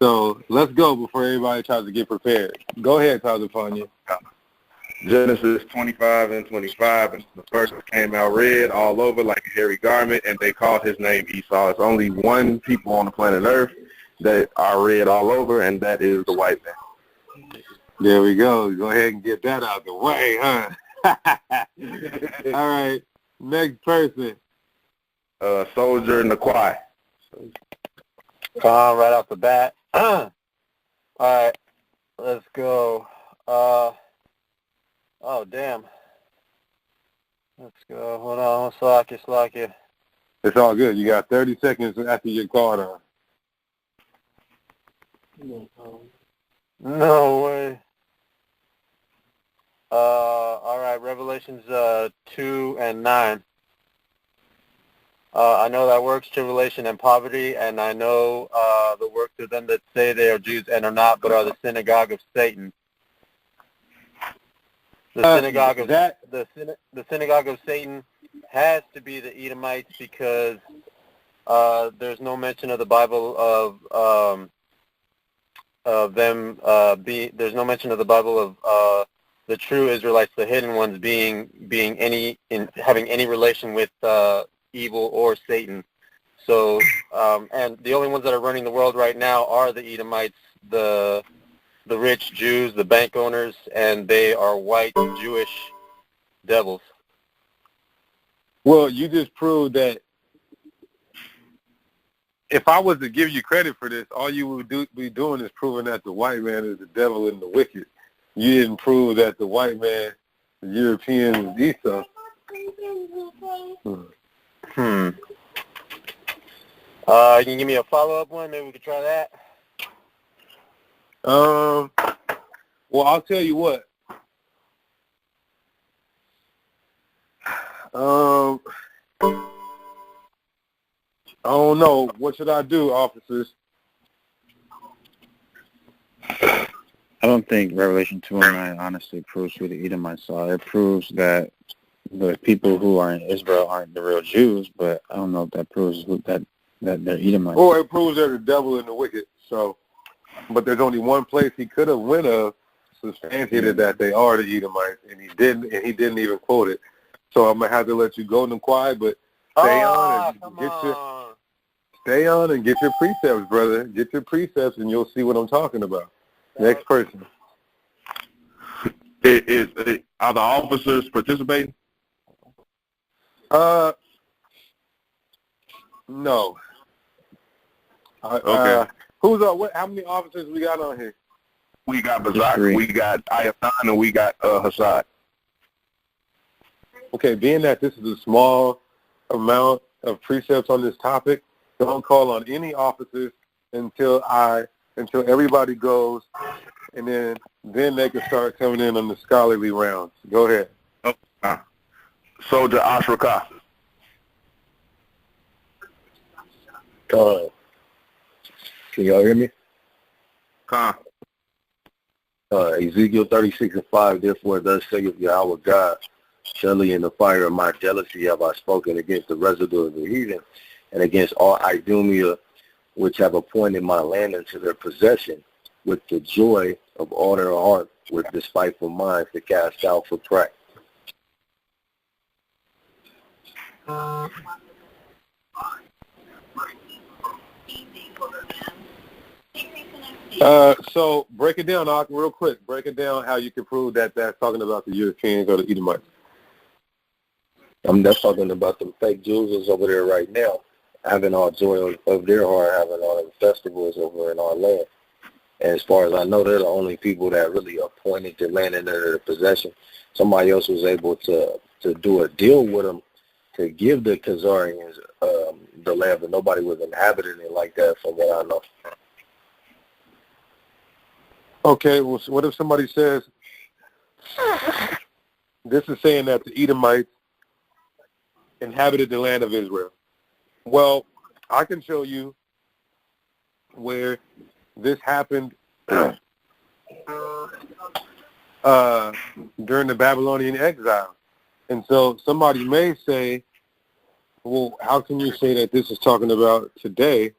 So let's go before everybody tries to get prepared. Go ahead, Tyler Panya. Genesis 25 and 25, and the first came out red all over like a hairy garment, and they called his name Esau. It's only one people on the planet Earth that are red all over, and that is the white man. There we go. Go ahead and get that out the way, huh? All right. Next person. Soldier Naquai. Calm right off the bat. All right. Let's go. Oh, damn. Let's go. Hold on. Slack it. It's all good. You got 30 seconds after your card on. No way. All right. Revelations 2 and 9. I know that works, tribulation and poverty, and I know the works of them that say they are Jews and are not, but are the synagogue of Satan. The synagogue of the synagogue of Satan has to be the Edomites because there's no mention of the Bible of them there's no mention of the Bible of the true Israelites, the hidden ones, having any relation with evil or Satan. So and the only ones that are running the world right now are the Edomites, the rich Jews, the bank owners, and they are white Jewish devils. Well, you just proved that if I was to give you credit for this, all you would be doing is proving that the white man is the devil and the wicked. You didn't prove that the white man, the European, is Esau. You can give me a follow-up one? Maybe we could try that. Well, I'll tell you what. I don't know. What should I do, officers? I don't think Revelation 2 and 9 honestly proves who the Edomites are. It proves that the people who are in Israel aren't the real Jews, but I don't know if that proves that they're Edomites. Or it proves they're the devil and the wicked. So, but there's only one place he could have went of substantiated that they are the Edomites, and he didn't even quote it. So I'm gonna have to let you go and quiet, but stay on and get your precepts, brother. Get your precepts, and you'll see what I'm talking about. Next person. Are the officers participating? No. Okay. Who's up? How many officers we got on here? We got Bazak, we got Ayathan, and we got Hassad. Okay, being that this is a small amount of precepts on this topic, don't call on any officers until everybody goes, and then they can start coming in on the scholarly rounds. Go ahead. Soldier Ashraka. Can y'all hear me? Ezekiel 36:5, therefore thus saith Yahweh God, surely in the fire of my jealousy have I spoken against the residue of the heathen, and against all Idumea, which have appointed my land into their possession, with the joy of all their heart, with despiteful minds to cast out for prey. So break it down, Ak, real quick. Break it down how you can prove that that's talking about the Europeans or the Edomites. That's talking about the fake Jews that's over there right now, having all joy of their heart, having all the festivals over in our land. And as far as I know, they're the only people that really appointed the land into their possession. Somebody else was able to do a deal with them to give the Khazarians the land, but nobody was inhabiting it like that from what I know. Okay, well, so what if somebody says, this is saying that the Edomites inhabited the land of Israel? Well, I can show you where this happened during the Babylonian exile. And so somebody may say, well, how can you say that this is talking about today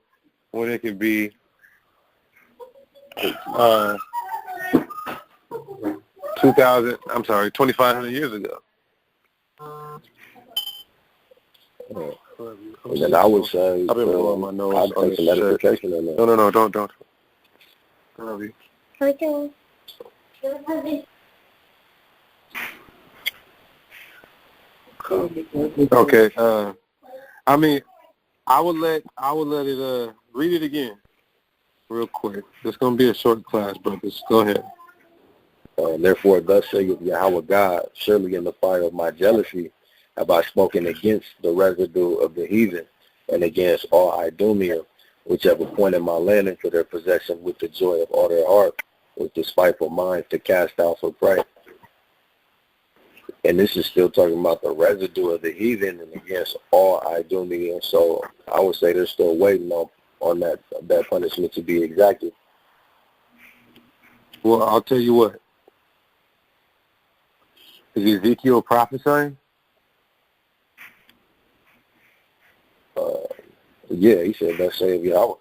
when it could be uh, 2,500 years ago. And then I would say, I've been blowing my nose I'd on take some this edification in there. No, don't. I love you. Okay. I mean, I would let it read it again, real quick. It's gonna be a short class, brothers. Go ahead. Therefore, thus saith Yahweh God, surely in the fire of my jealousy have I spoken against the residue of the heathen, and against all Idumea, which have appointed my land into their possession with the joy of all their heart, with the spiteful minds to cast out for prey. And this is still talking about the residue of the heathen and against all Idumea. So I would say they're still waiting on that punishment to be exacted. Well, I'll tell you what. Is Ezekiel prophesying? Yeah, he said, thus saith Yahweh.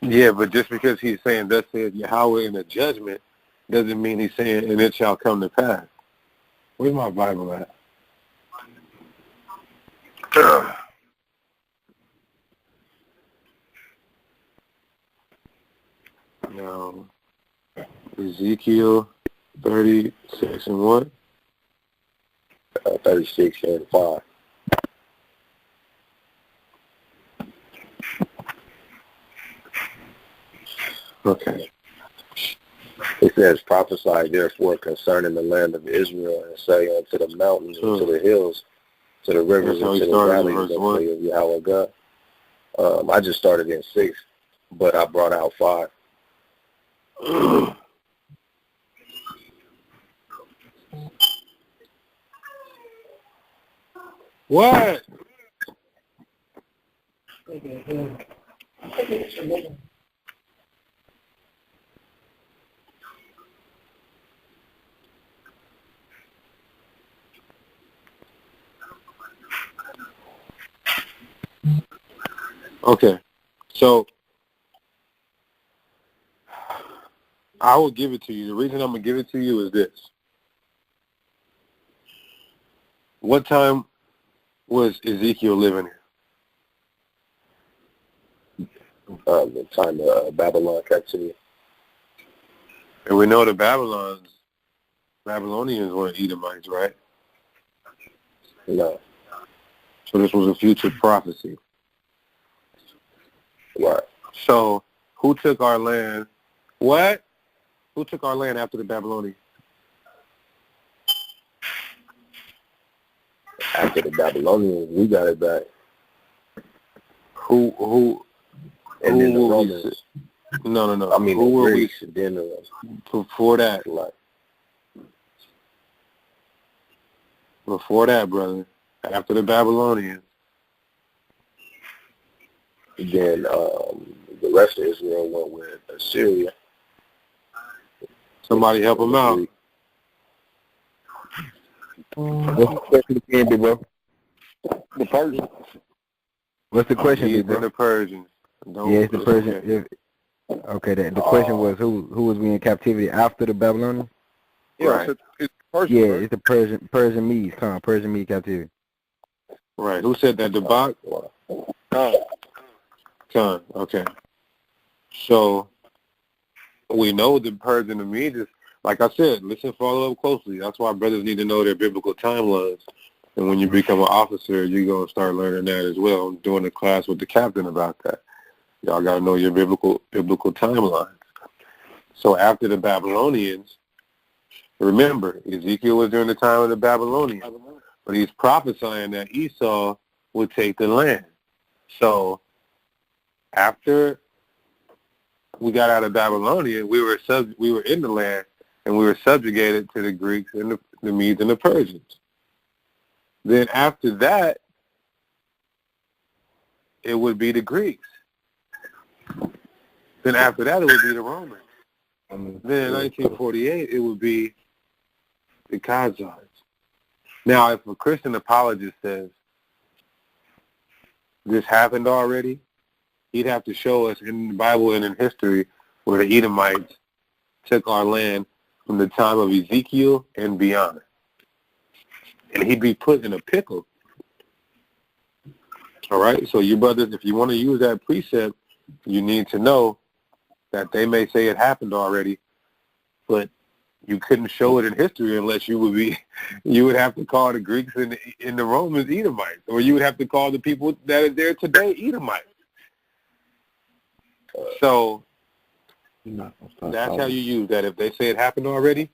Yeah, but just because he's saying thus saith Yahweh in the judgment doesn't mean he's saying and it shall come to pass. Where's my Bible at? No. Ezekiel 36 and what? 36 and 5. Okay. It says, prophesy therefore concerning the land of Israel, and say unto the mountains, and to the hills, to the rivers, and to the valleys, thus saith Yahweh God. I just started in 6, but I brought out 5. What? Okay, so I will give it to you. The reason I'm going to give it to you is this. What time was Ezekiel living in? The time of Babylon captivity. And we know the Babylonians weren't Edomites, right? No. So this was a future prophecy. Right. So who took our land? What? Who took our land after the Babylonians? After the Babylonians, we got it back. Who? And then the Romans. No. I mean, who the were Greeks, then before that? Like, Before that, brother. After the Babylonians. then the rest of Israel went with Assyria. Somebody help them out. What's the question again, big bro? The Persians. What's the question, Medes big bro? and the Persians. Yeah, it's the Persian. Okay, the question was who was we in captivity after the Babylonians? Yeah, right. It's Persian, Yeah, right? it's the Persian Medes. Come on, Persian Mede captivity. Right. Who said that? The Bach? Khan. Okay. So we know the Persian and the Medes. Like I said, listen, follow up closely. That's why brothers need to know their biblical timelines. And when you become an officer, you're going to start learning that as well. I'm doing a class with the captain about that. Y'all got to know your biblical timelines. So after the Babylonians, remember, Ezekiel was during the time of the Babylonians, but he's prophesying that Esau would take the land. So after we got out of Babylonia, we were in the land, and we were subjugated to the Greeks and the Medes and the Persians. Then after that, it would be the Greeks. Then after that, it would be the Romans. Then in 1948, it would be the Khazars. Now, if a Christian apologist says this happened already, he'd have to show us in the Bible and in history where the Edomites took our land from the time of Ezekiel and beyond. And he'd be put in a pickle. All right? So you brothers, if you want to use that precept, you need to know that they may say it happened already, but you couldn't show it in history unless you would have to call the Greeks and the Romans Edomites, or you would have to call the people that are there today Edomites. So that's how you use that. If they say it happened already,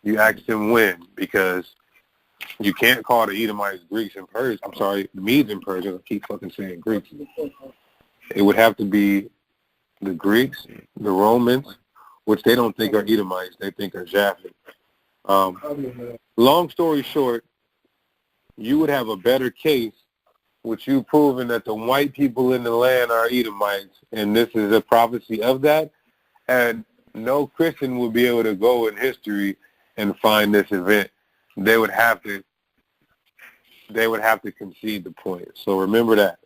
you ask them when, because you can't call the Edomites Greeks and Persians. I'm sorry, the Medes and Persians. I keep fucking saying Greeks. It would have to be the Greeks, the Romans, which they don't think are Edomites. They think are Japhet. Long story short, you would have a better case with you proving that the white people in the land are Edomites, and this is a prophecy of that. And no Christian would be able to go in history and find this event. They would have to concede the point. So remember that.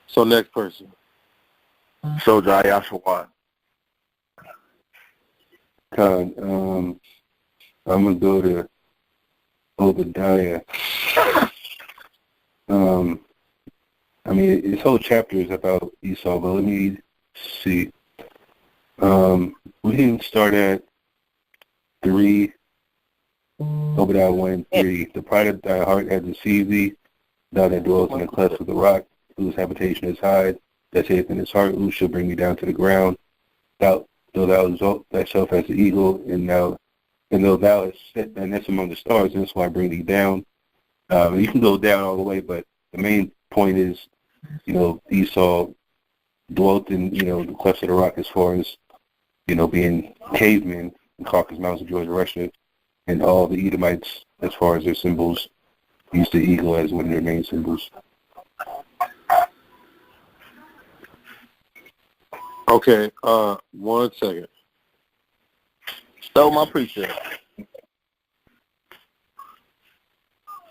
So next person. So Yashua. I'm gonna go to Obadiah. I mean, this whole chapter is about Esau, but let me see. We can start at 3, Obadiah 1:3. The pride of thy heart has deceived thee, thou that dwellest in the clefts of the rock, whose habitation is high, that saith in his heart, who shall bring me down to the ground? Though thou exalt thyself as the eagle, and though thou hast set thy nest among the stars, and that's why I bring thee down. You can go down all the way, but the main point is, Esau dwelt in, the clefts of the rock as far as, being cavemen in Caucasus Mountains of Georgia, Russia, and all the Edomites, as far as their symbols, used the eagle as one of their main symbols. Okay, 1 second. Stole my precept.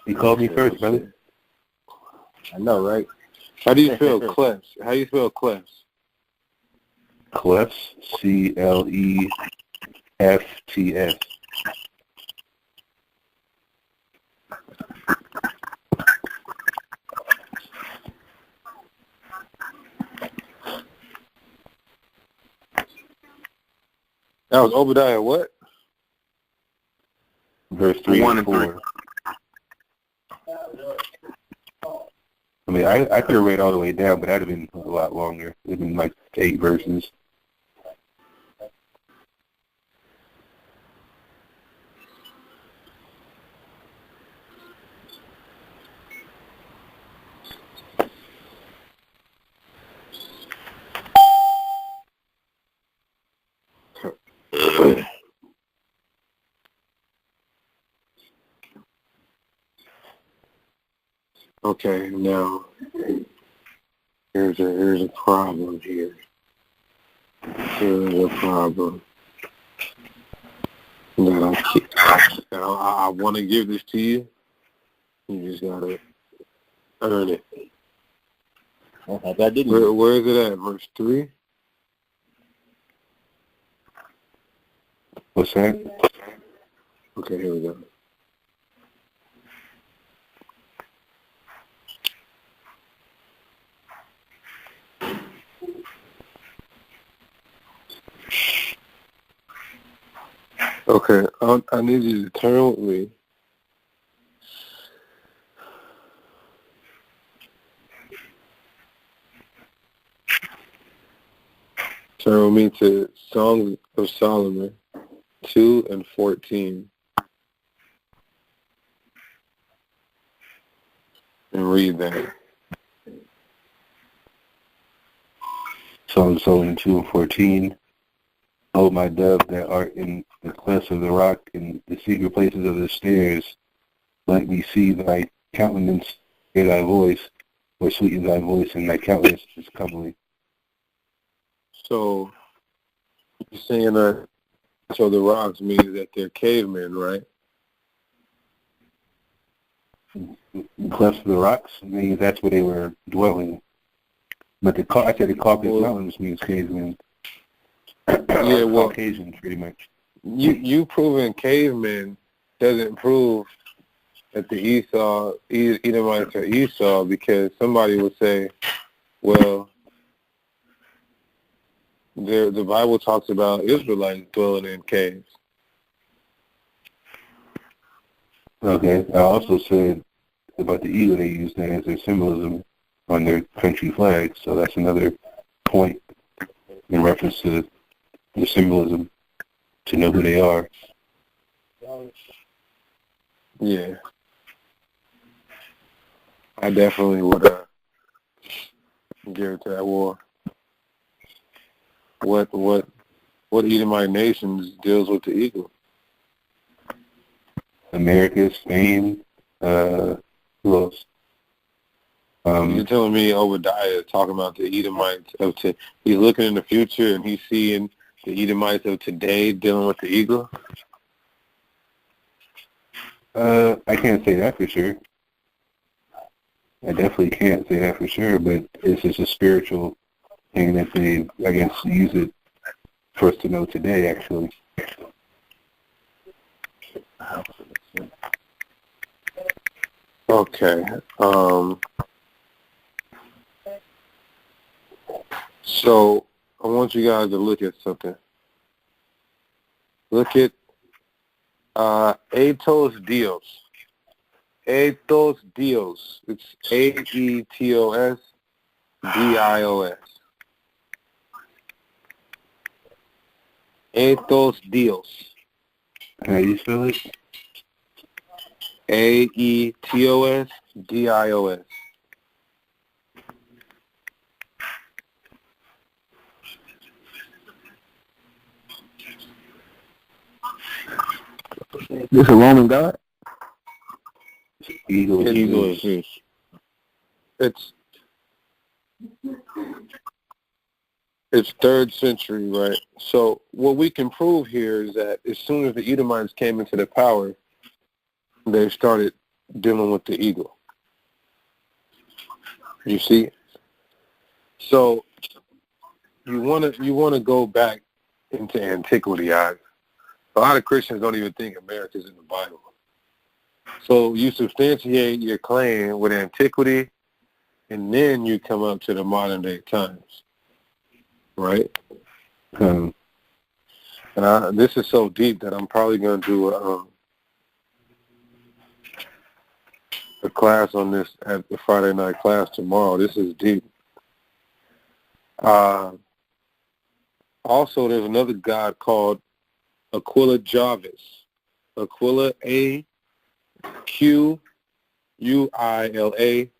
You called me first, brother. I know, right? How do you spell clefts? How do you spell clefts? Clefts, Clefts. That was Obadiah what? Verse 3 1 and and 4. I mean, I could have read all the way down, but that'd have been a lot longer. It would have been like 8 verses. Okay, now here's a problem here. Here's a problem that I want to give this to you. You just gotta earn it. Where is it at? Verse 3. What's that? Okay, here we go. Okay, I need you to turn with me. Turn with me to Songs of Solomon 2 and 14. And read that. Psalm 2 and 14. O my dove that art in the clefts of the rock, in the secret places of the stairs, let me see thy countenance, hear thy voice, or sweet is thy voice, and thy countenance is comely. So you're saying that so the rocks means that they're cavemen, right? clefts of the rocks means that's where they were dwelling. But I said the Caucasus Mountains means cavemen. Yeah, well, Caucasians, pretty much. You proving cavemen doesn't prove that the Edomites are Esau, because somebody would say, well, the Bible talks about Israelites dwelling in caves. Okay. I also said about the eagle, they use that as their symbolism on their country flag. So that's another point in reference to the symbolism to know who they are. Yeah. I definitely would give it to that war. What Edomite nations deals with the eagle? America, Spain, who else? You're telling me Obadiah is talking about the Edomites of he's looking in the future and he's seeing the Edomites of today dealing with the eagle? I can't say that for sure. I definitely can't say that for sure, but it's just a spiritual thing that they, I guess, use it for us to know today, actually. Okay. So I want you guys to look at something. Look at Aetos Dios. Aetos Dios. It's Aetos Dios. Aetos Dios. How do you spell it? Aetos Dios. This a Roman god? Eagle is Zeus. It's 3rd century, right? So what we can prove here is that as soon as the Edomites came into the power, they started dealing with the eagle. You see? So you wanna go back into antiquity, guys. A lot of Christians don't even think America's in the Bible. So you substantiate your claim with antiquity, and then you come up to the modern day times, right? And this is so deep that I'm probably going to do a class on this at the Friday night class tomorrow. This is deep. Also, there's another god called Aquila Jarvis. Aquila, Aquila Jovis.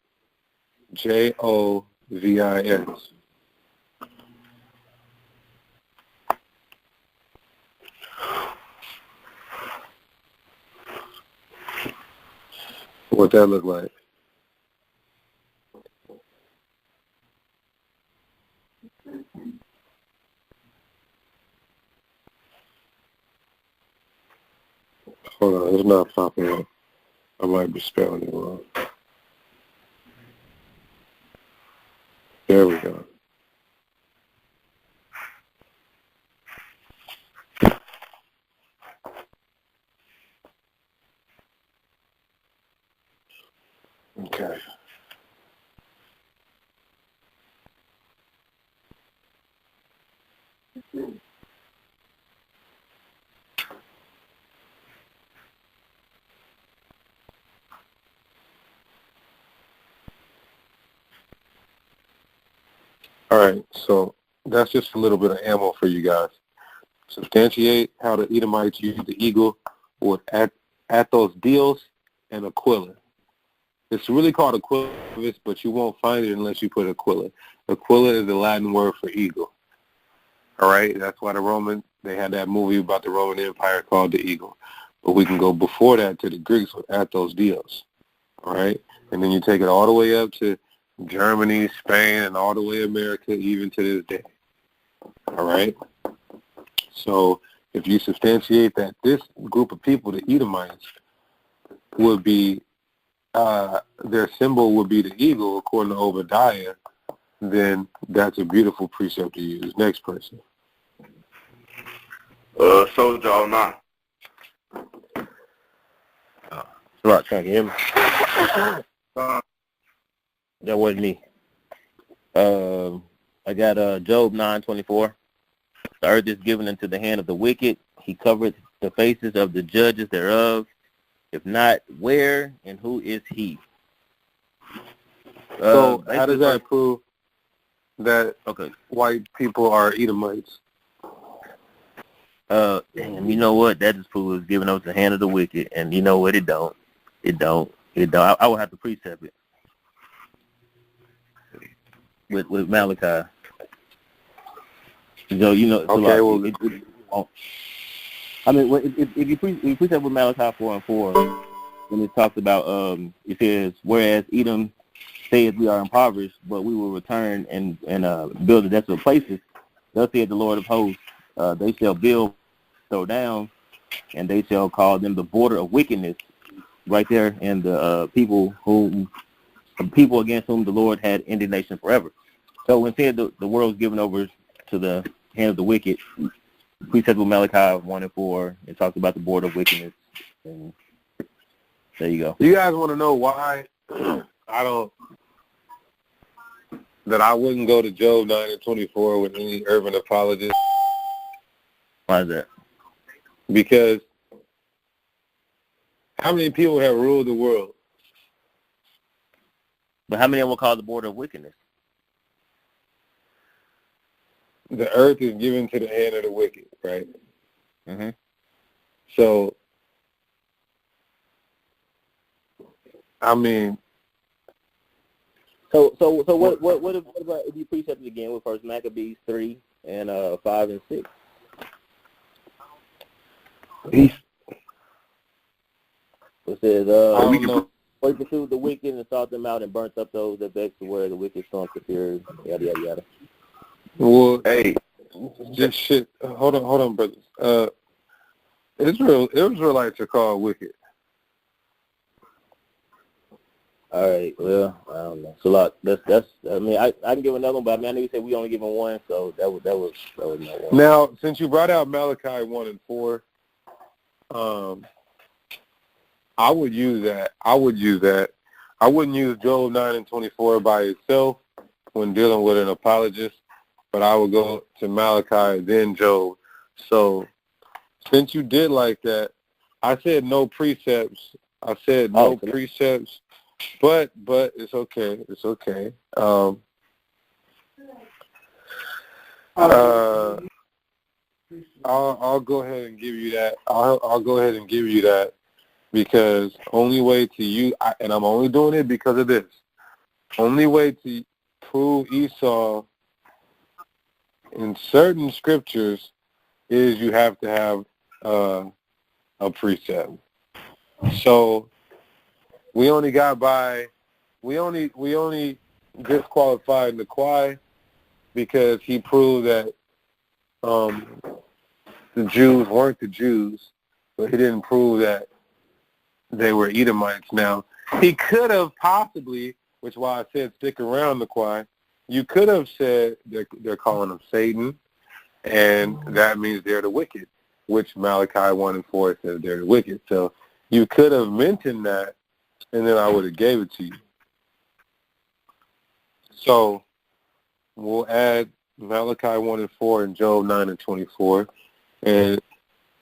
What that look like? Hold on, it's not popping up. I might be spelling it wrong. There we go. Okay. All right, so that's just a little bit of ammo for you guys. Substantiate how the Edomites used the eagle with Athos Dios and Aquila. It's really called Aquila, but you won't find it unless you put Aquila. Aquila is the Latin word for eagle. All right, that's why the Romans, they had that movie about the Roman Empire called The Eagle. But we can go before that to the Greeks with Athos Dios. All right, and then you take it all the way up to Germany, Spain, and all the way America, even to this day. All right? So if you substantiate that this group of people, the Edomites, would be their symbol would be the eagle, according to Obadiah, then that's a beautiful precept to use. Next person. Soldier all night. Right, trying to hear me. That wasn't me. I got Job 9:24. The earth is given into the hand of the wicked. He covered the faces of the judges thereof. If not, where and who is he? So how does that prove that okay, white people are Edomites? Damn, you know what? That just proves giving up the hand of the wicked. And you know what? It don't. I would have to precept it with Malachi. So, okay, well, I mean, if you precept with Malachi 4:4, when it talks about, it says, whereas Edom says we are impoverished, but we will return and build the desolate places, thus saith the Lord of hosts, they shall build, throw down, and they shall call them the border of wickedness, right there, and the people against whom the Lord had indignation forever. So when said the world was given over to the hand of the wicked, precept with Malachi 1:4, it talks about the border of wickedness, and there you go. You guys want to know why I wouldn't go to Job 9:24 with any urban apologist? Why is that? Because how many people have ruled the world? But how many of them will call the border of wickedness? The earth is given to the hand of the wicked, right? Mm-hmm. So, I mean, So what about if you precept it again with First Maccabees 3 and 5 and 6? It says, we pursued the wicked and sought them out and burnt up those that vexed the word, the wicked storms the fury, yada yada yada. Well, hey, just shit. Hold on, brothers. Israelites are called wicked. All right. Well, I don't know. So like that's. I mean, I can give another one, but I mean, I know you said we only given one, so that was not one. Now, since you brought out Malachi 1 and 4, I would use that. I wouldn't use Job 9:24 by itself when dealing with an apologist, but I would go to Malachi, then Job. So since you did like that, I said no precepts. Precepts, but it's okay. It's okay. I'll go ahead and give you that. I'll go ahead and give you that because only way to use, and I'm only doing it because of this. Only way to prove Esau in certain scriptures is you have to have a precept. So we only disqualified Naquai because he proved that the Jews weren't the Jews, but he didn't prove that they were Edomites. Now, he could have possibly, which is why I said stick around Naquai, you could have said they're calling them Satan, and that means they're the wicked, which Malachi 1 and 4 says they're the wicked. So you could have mentioned that, and then I would have gave it to you. So we'll add Malachi 1 and 4 and Job 9 and 24, and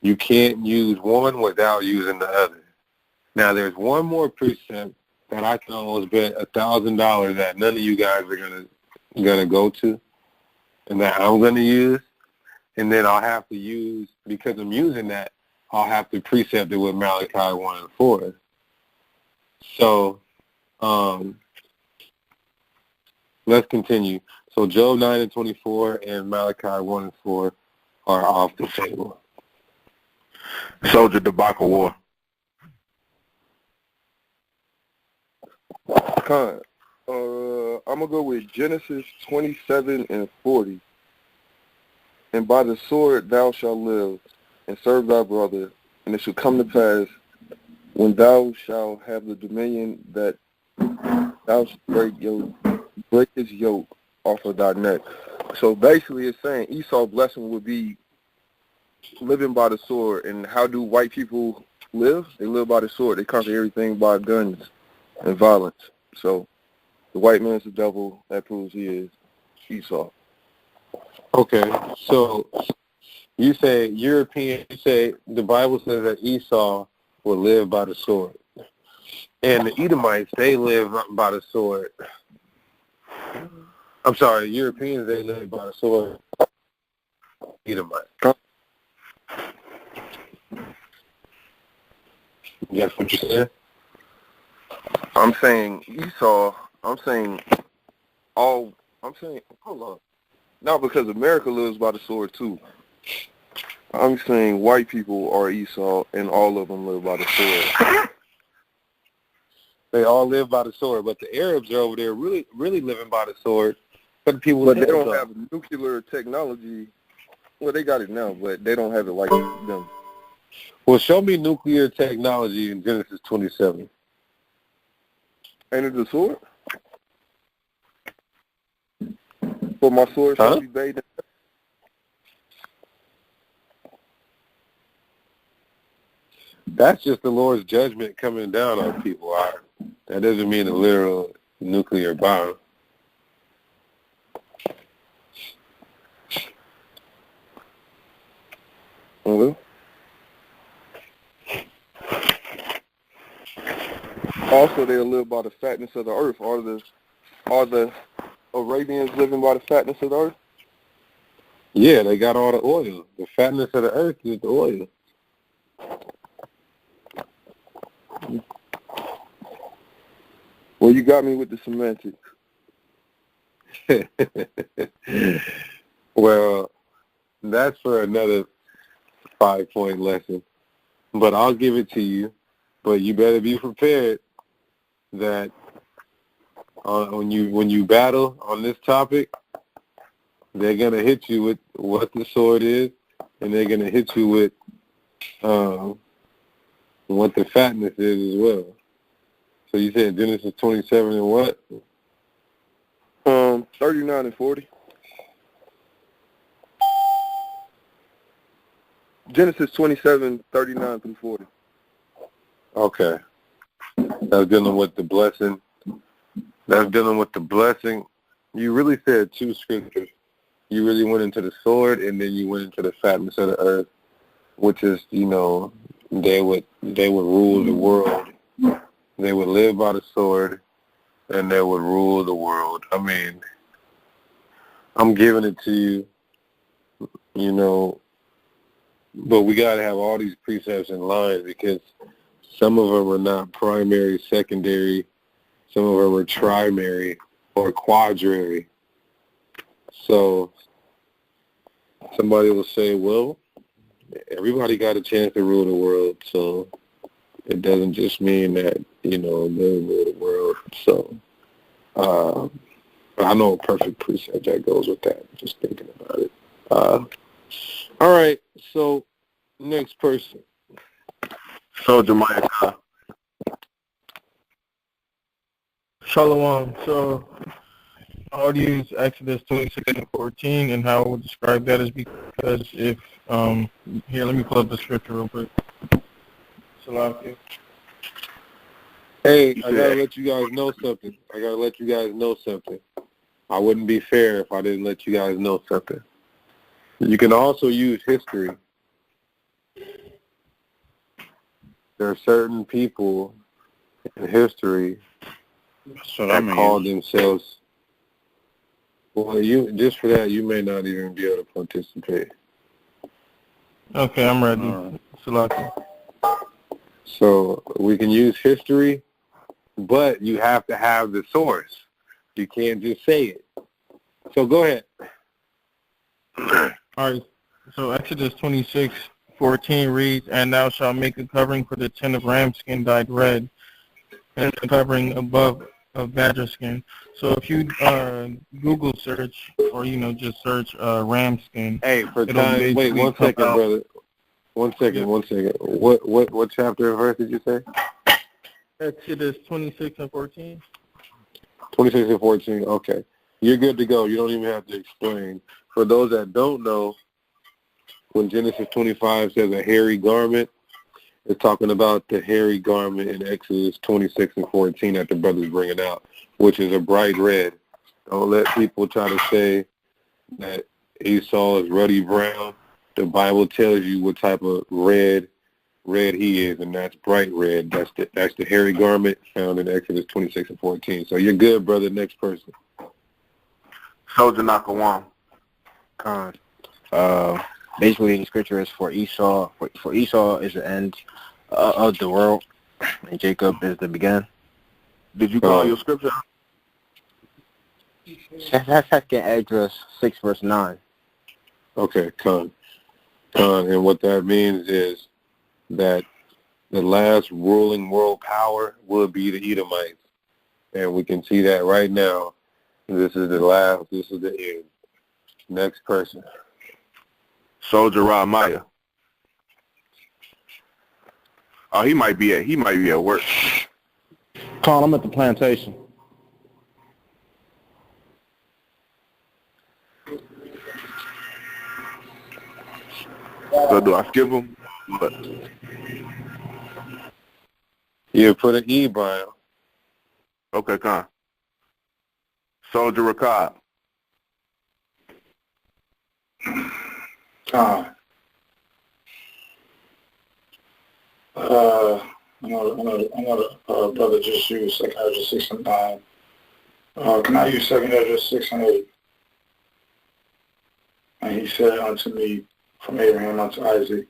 you can't use one without using the other. Now, there's one more precept that I can almost bet $1,000 that none of you guys are gonna go to, and that I'm gonna use, and then I'll have to use, because I'm using that, I'll have to precept it with Malachi 1 and 4. So let's continue. So Job 9 and 24 and Malachi 1 and 4 are off the table. Soldier debacle war. I'm going to go with Genesis 27 and 40. And by the sword thou shalt live, and serve thy brother, and it shall come to pass when thou shalt have the dominion, that thou shalt break his yoke off of thy neck. So basically it's saying Esau's blessing would be living by the sword. And how do white people live? They live by the sword. They conquer everything by guns and violence. So the white man's the devil. That proves he is Esau. Okay, so you say European, you say the Bible says that Esau will live by the sword. And the Edomites, they live by the sword. I'm sorry, Europeans, they live by the sword. Edomites. That's what you said? I'm saying Esau, hold on. Not because America lives by the sword too. I'm saying white people are Esau and all of them live by the sword. They all live by the sword, but the Arabs are over there really living by the sword. But they don't have nuclear technology. Well, they got it now, but they don't have it like them. Well, show me nuclear technology in Genesis 27. Ain't it the sword? For my sword shall be bathed in. That's just the Lord's judgment coming down on people. That doesn't mean a literal nuclear bomb. Mm-hmm. Also, they'll live by the fatness of the earth. Are the Arabians living by the fatness of the earth? Yeah, they got all the oil. The fatness of the earth is the oil. Well, you got me with the semantics. Well, that's for another 5-point lesson. But I'll give it to you. But you better be prepared that when you battle on this topic, they're going to hit you with what the sword is, and they're going to hit you with what the fatness is as well. So you said Genesis 27 and what? 39 and 40. Genesis 27, 39 through 40. Okay. That's dealing with the blessing. That's dealing with the blessing. You really said two scriptures. You really went into the sword, and then you went into the fatness of the earth, which is, they would rule the world. They would live by the sword, and they would rule the world. I mean, I'm giving it to you, but we got to have all these precepts in line because some of them are not primary, secondary. Some of them are trimary or quadrary. So somebody will say, well, everybody got a chance to rule the world, so it doesn't just mean that, they'll rule the world. So I know a perfect precept that goes with that, just thinking about it. All right, so next person. Soldier Micah. Shalom. So I would use Exodus 26 and 14, and how I would describe that is because if, here, let me pull up the scripture real quick. Salakia. Hey, I gotta let you guys know something. I wouldn't be fair if I didn't let you guys know something. You can also use history. There are certain people in history that call themselves. Well, just for that, you may not even be able to participate. Okay, I'm ready. Salakia. So we can use history, but you have to have the source. You can't just say it. So go ahead. All right. So Exodus 26:14 reads, "And thou shalt make a covering for the tent of ram skin dyed red, and a covering above of badger skin." So if you Google search or just search ram skin. Hey, for time, wait 1 second, brother. 1 second. What chapter and verse did you say? Exodus 26 and 14. 26 and 14. Okay. You're good to go. You don't even have to explain. For those that don't know, when Genesis 25 says a hairy garment, it's talking about the hairy garment in Exodus 26 and 14 that the brother's bringing out, which is a bright red. Don't let people try to say that Esau is ruddy brown. The Bible tells you what type of red he is, and that's bright red. That's the hairy garment found in Exodus 26 and 14. So you're good, brother. Next person. Soldier Nakawan. Con. Basically, the scripture is for Esau. For Esau is the end of the world, and Jacob is the beginning. Did you call your scripture? That's second Esdras 6 verse 9. Okay, Con. And what that means is that the last ruling world power will be the Edomites. And we can see that right now. This is the last, this is the end. Next person. Soldier Ramaya. Oh, he might be at work. Con, I'm at the plantation. So do I skip him? But You put an E by him. okay, Con. Soldier Rakab. I know the brother just used 2 Esdras 6 and 9. Can I use 2 Esdras 6 and 8? And he said unto me, from Abraham unto Isaac,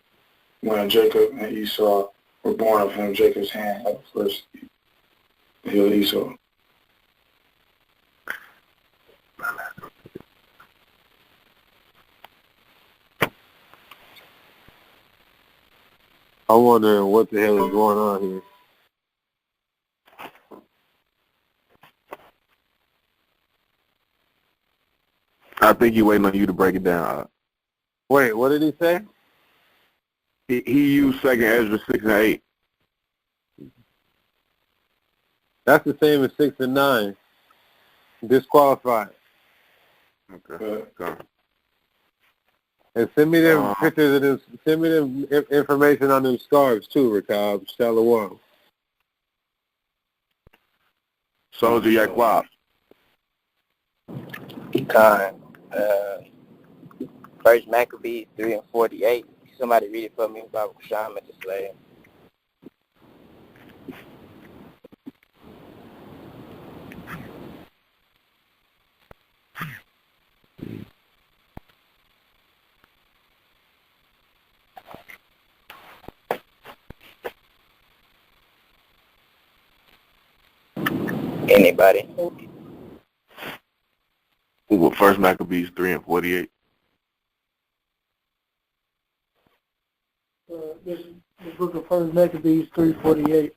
when Jacob and Esau were born of him, Jacob's hand had first healed Esau. I'm wondering what the hell is going on here. I think he waiting on you to break it down. Wait, what did he say? He used 2 Esdras 6 and 8. That's the same as 6 and 9. Disqualified. Okay. And send me them pictures of them. Send me them information on them scarves too, Rakab. Shalom. Soldier Yaquab. Con. First Maccabees 3 and 48. Somebody read it for me about Sham and the slave. Anybody? Well, First Maccabees 3 and 48. This is the book of First Maccabees 3:48.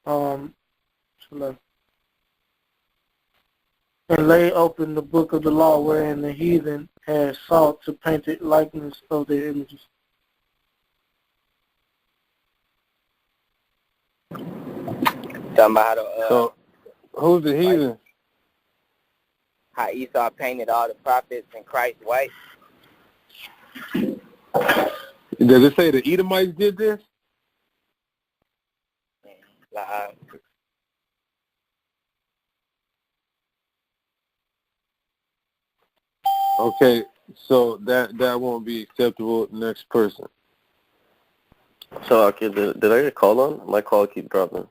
And lay open the book of the law wherein the heathen had sought to paint it likeness of their images. Talking about so, who's the heathen? How Esau painted all the prophets and Christ white. Does it say the Edomites did this? Okay, so that won't be acceptable. Next person. So, okay, did I get called on? My call keep dropping.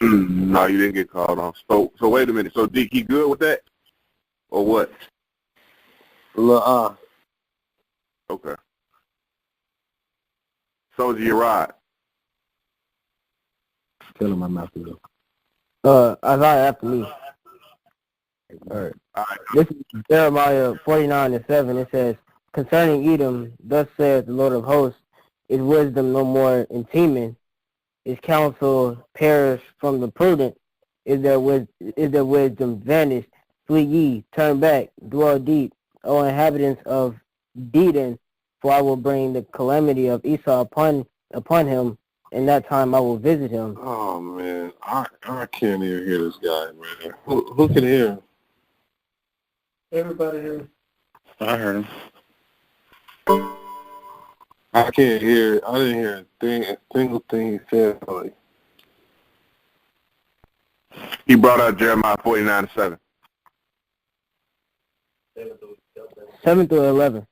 No, you didn't get called on. So wait a minute. So Deke, he good with that? Or what? Okay. Soldier, you're right. Tell him my mouth is up. Isaiah after me. All right. This is Jeremiah 49 and 7. It says, concerning Edom, thus saith the Lord of hosts, is wisdom no more in Teman? Is counsel perished from the prudent? Is their wisdom vanished? Flee ye, turn back, dwell deep, O inhabitants of Dedan, For I will bring the calamity of Esau upon him, and that time I will visit him. Oh man, I can't even hear this guy, man. Who can hear him? Everybody here. I heard him. I can't hear. I didn't hear a single thing he said. Like, He brought out Jeremiah 49:7. 7 through 11.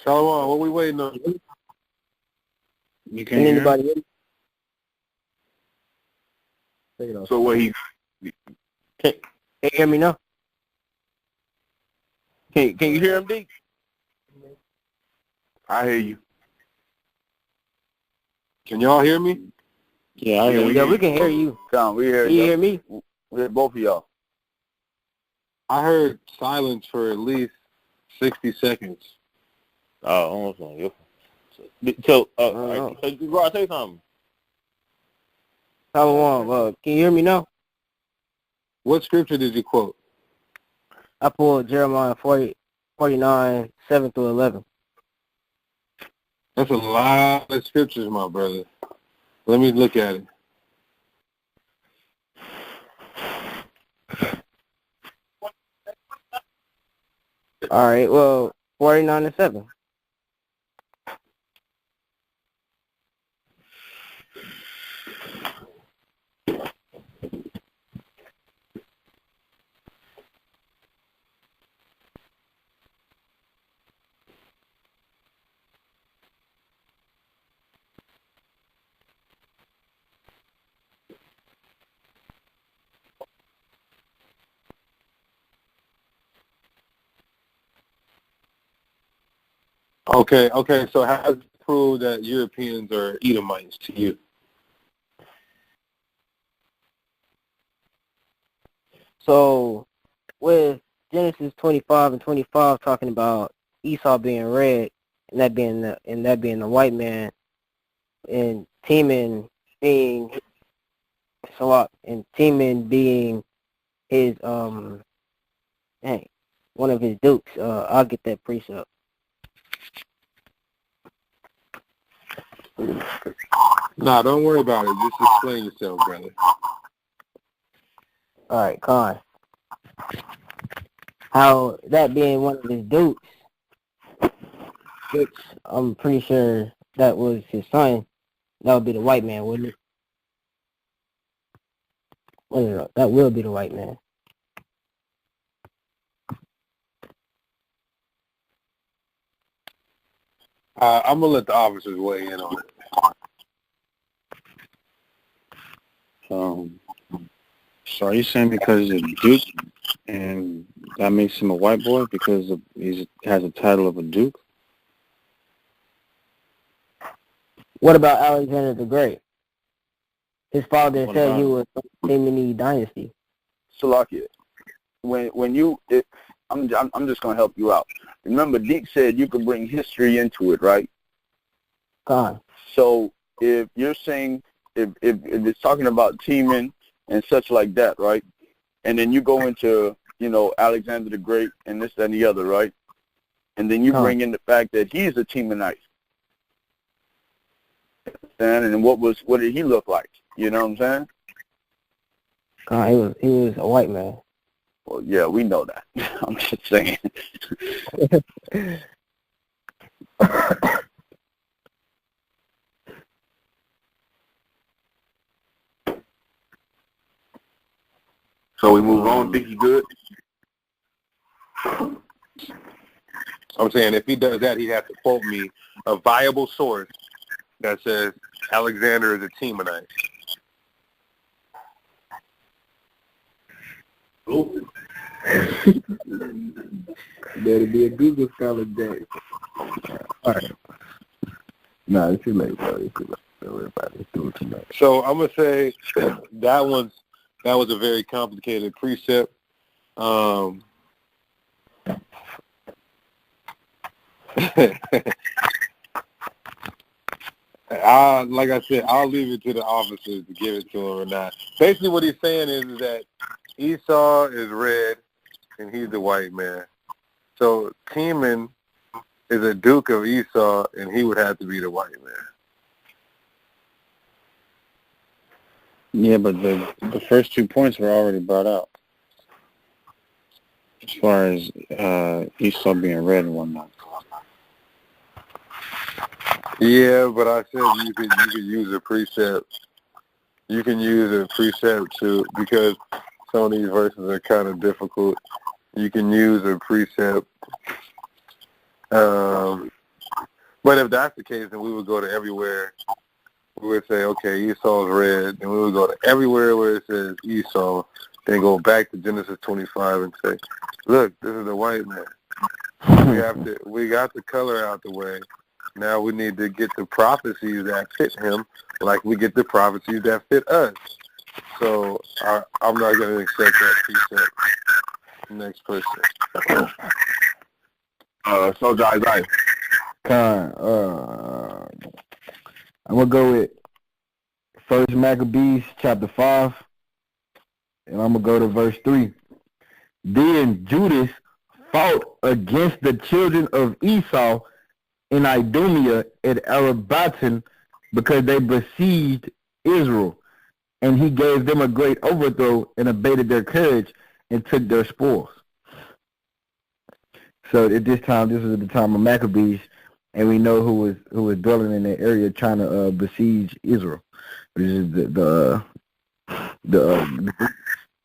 Shalom, what we waiting on? You Can can't hear him? anybody hear me? So what he? Can you hear me now? Can you hear him, D? I hear you. Can y'all hear me? Yeah, I hear you. Yeah, we can hear you. Come, we hear Can you you. hear me? We hear both of y'all. I heard silence for at least 60 seconds. Oh, almost on you. So, know. Bro, I'll tell you something. Can you hear me now? What scripture did you quote? I pulled Jeremiah 49, 7 through 11. That's a lot of scriptures, my brother. Let me look at it. All right, well, 49 and 7. Okay, so how does it prove that Europeans are Edomites to you? So, with Genesis 25 and 25 talking about Esau being red and that being the white man, and Teman being his one of his dukes. I'll get that precept. Nah, don't worry about it. Just explain yourself, brother. All right, Con. How that being one of his dukes, which I'm pretty sure that was his son, that would be the white man, wouldn't it? Well, that will be the white man. I'm going to let the officers weigh in on it. So are you saying because he's a duke and that makes him a white boy because he has a title of a duke? What about Alexander the Great? His father said he was from the Samanid dynasty. Salakia, I'm just gonna help you out. Remember, Deke said you could bring history into it, right? God. So if you're saying if it's talking about Teman and such like that, right? And then you go into Alexander the Great and this and the other, right? And then you bring in the fact that he's a Temanite. And what did he look like? You know what I'm saying? God, he was a white man. Well, yeah, we know that. I'm just saying. So we move on. Think you good? I'm saying if he does that, he'd have to quote me a viable source that says Alexander is a Temanite. Better be a Google scholar day. All right. No, it's too late, bro. It's too late. Don't worry about it. It's too late. So I'm gonna say that was a very complicated precept. like I said, I'll leave it to the officers to give it to him or not. Basically, what he's saying is that Esau is red and he's the white man. So Teman is a duke of Esau, and he would have to be the white man. Yeah, but the first 2 points were already brought out as far as Esau being red and whatnot. Yeah, but I said you could use a precept. You can use a precept too, because some of these verses are kind of difficult. You can use a precept. But if that's the case, then we would go to everywhere. We would say, okay, Esau's red, and we would go to everywhere where it says Esau, then go back to Genesis 25 and say, look, this is the white man. We got the color out the way. Now we need to get the prophecies that fit him, like we get the prophecies that fit us. So I'm not going to accept that precept. Next person. Soldier Isaiah. I'm gonna go with First Maccabees chapter 5, and I'm gonna go to verse 3. Then Judas fought against the children of Esau in Idumea at Arabatan, because they besieged Israel, and he gave them a great overthrow and abated their courage and took their spoils. So at this time, this is at the time of Maccabees, and we know who was dwelling in that area trying to besiege Israel, which is the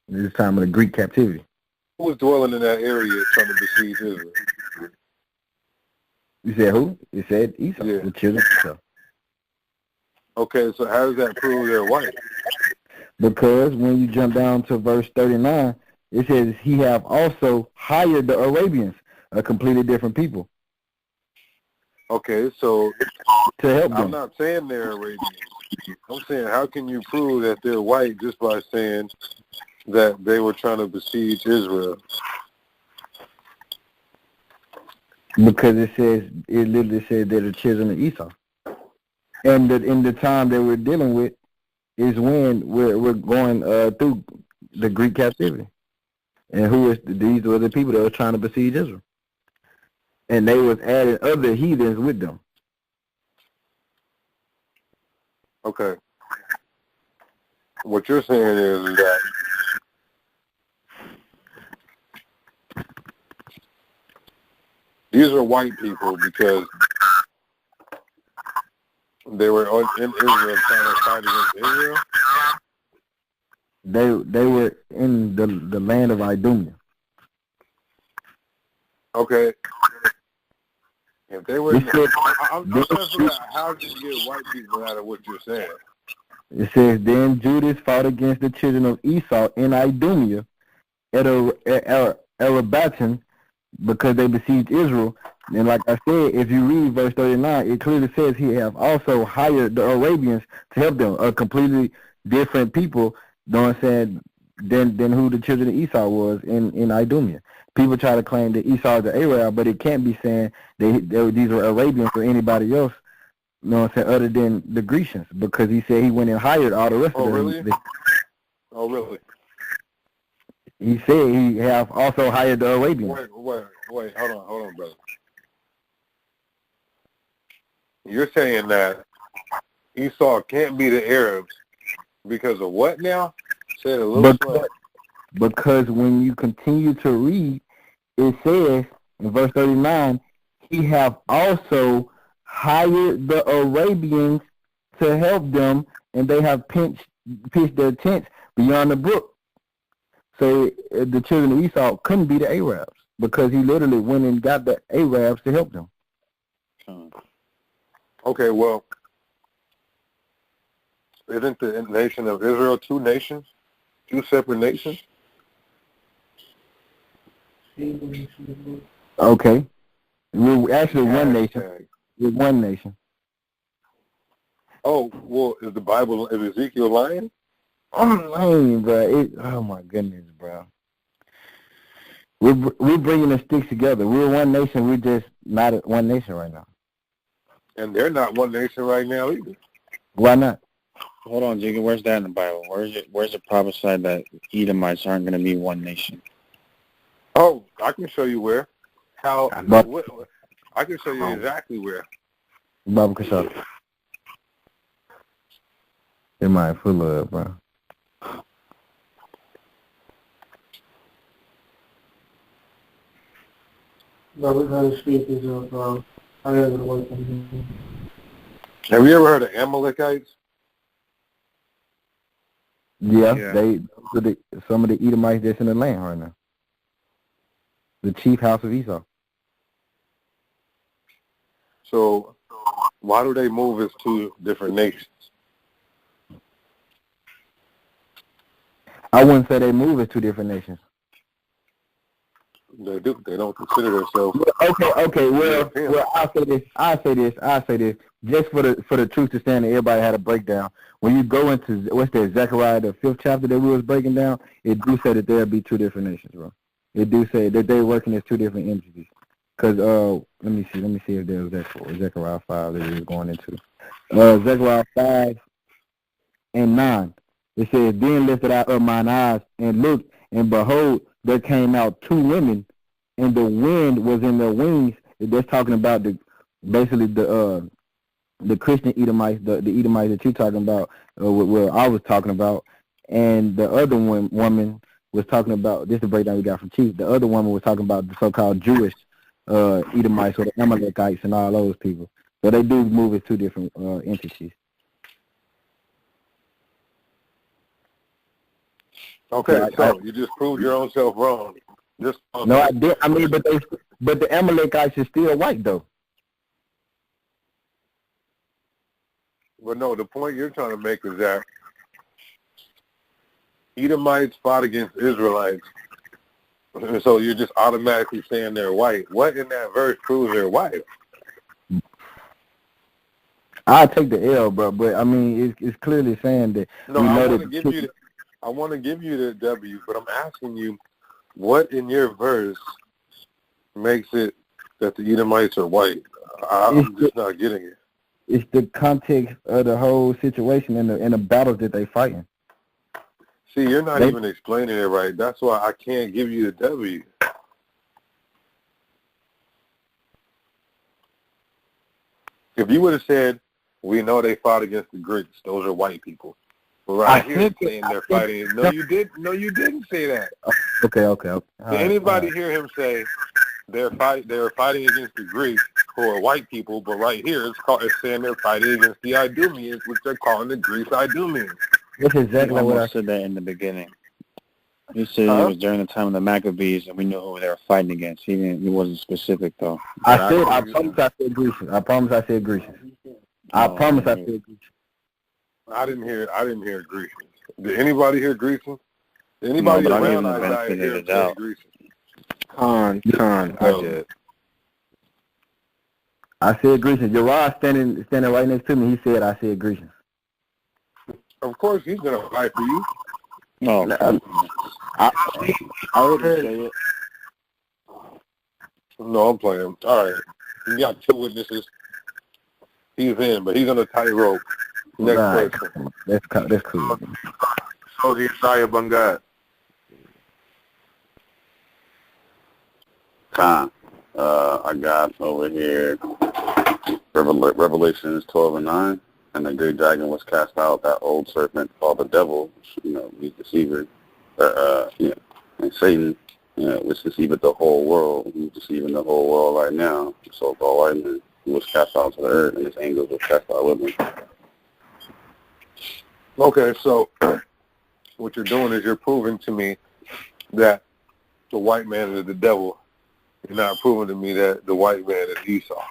this time of the Greek captivity. Who was dwelling in that area trying to besiege Israel? You said who? It said Esau, yeah. The children of Esau. Okay, so how does that prove they're white? Because when you jump down to verse 39, it says he have also hired the Arabians, a completely different people. Okay, so to help them. I'm not saying they're Arabians. I'm saying how can you prove that they're white just by saying that they were trying to besiege Israel? Because it literally says they're the children of Esau. And in the time that we're dealing with is when we're going through the Greek captivity. And these were the people that were trying to besiege Israel. And they was adding other heathens with them. Okay. What you're saying is that these are white people because they were in Israel trying to fight against Israel? They were in the land of Idumea. Okay. If they were, I'm trying to figure out how you get white people out of what you're saying. It says, then Judas fought against the children of Esau in Idumea at Arabatan, because they besieged Israel. And like I said, if you read verse 39, it clearly says he have also hired the Arabians to help them, a completely different people, you know what I'm saying, than who the children of Esau was in Idumea. People try to claim that Esau is the Arab, but it can't be saying these were Arabians or anybody else, you know what I'm saying, other than the Grecians, because he said he went and hired all the rest of them. Really? Oh, really? He said he have also hired the Arabians. Wait, hold on, brother. You're saying that Esau can't be the Arabs because of what now? Say it a little slower. Because when you continue to read, it says in verse 39, he have also hired the Arabians to help them, and they have pitched their tents beyond the brook. So the children of Esau couldn't be the Arabs, because he literally went and got the Arabs to help them. Okay, well, isn't the nation of Israel two nations? Two separate nations? Okay. We're actually one nation. We're one nation. Oh, well, is Ezekiel lying? I'm lying, bro. Oh, my goodness, bro. We're bringing the sticks together. We're one nation. We're just not one nation right now. And they're not one nation right now either. Why not? Hold on, Jacob. Where's that in the Bible? Where's it prophesied that Edomites aren't going to be one nation? Oh, I can show you where. How? But, I can show you exactly where. Baba Kashaw. It might full of, bro. But we're going to speak as of how they're going to work on it. Have you ever heard of Amalekites? Yeah. Some of the Edomites that's in the land right now. The chief house of Esau. So why do they move as two different nations? I wouldn't say they move as two different nations. They do. They don't consider themselves. Okay. Well, I'll say this. Just for the truth to stand, everybody had a breakdown. When you go into what's that, Zechariah, the 5th chapter that we was breaking down, it do say that there'll be two different nations, bro. It do say that they're working as two different entities. Cause let me see if there was Zechariah 5 that we was going into. Zechariah 5 and 9. It says, "Then lifted I up mine eyes and looked, and behold, there came out two women, and the wind was in their wings." That's talking about the Christian Edomites, the Edomites that you're talking about, where I was talking about, and the other woman was talking about. This is the breakdown we got from Chief. The other woman was talking about the so-called Jewish Edomites, or the Amalekites, and all those people. So they do move as two different entities. Okay, so you just proved your own self wrong. No, I did. I mean, but the Amalekites is still white, though. But no, the point you're trying to make is that Edomites fought against Israelites, and so you're just automatically saying they're white. What in that verse proves they're white? I'll take the L, bro. But I mean, it's clearly saying that. No, I want to give you the W, but I'm asking you, what in your verse makes it that the Edomites are white? I'm just not getting it. It's the context of the whole situation and the battles that they fighting. See, you're not even explaining it right. That's why I can't give you the W. If you would have said, "We know they fought against the Greeks. Those are white people." But right here saying they're fighting. No, you didn't say that. Okay. Did anybody hear him say they were fighting against the Greeks, who are white people? But right here it's saying they're fighting against the Idumeans, which they're calling the Greeks Idumeans. That's exactly what I said that in the beginning. He said it was during the time of the Maccabees, and we knew who they were fighting against. He wasn't specific though. I promise I said Grecians. I promise I said Grecians. I said Grecians. I didn't hear Grecians. Did anybody hear Grecians? Did anybody around Isaiah hear him say Grecians? Con, I did. I said Grecians. Uriah standing right next to me. He said I said Grecians. Of course, he's gonna fight for you. No, I heard him say it. No, I'm playing. All right, you got two witnesses. He's in, but he's on a tightrope. Next person. That's cool. So the Isaiah Bungad. I got over here Revelations 12 and 9, and the great dragon was cast out, that old serpent called the devil, the deceiver, and Satan, which deceiveth the whole world. He's deceiving the whole world right now. The so-called white man, who was cast out to the earth, and his angels were cast out with him. Okay, so what you're doing is you're proving to me that the white man is the devil. You're not proving to me that the white man is Esau.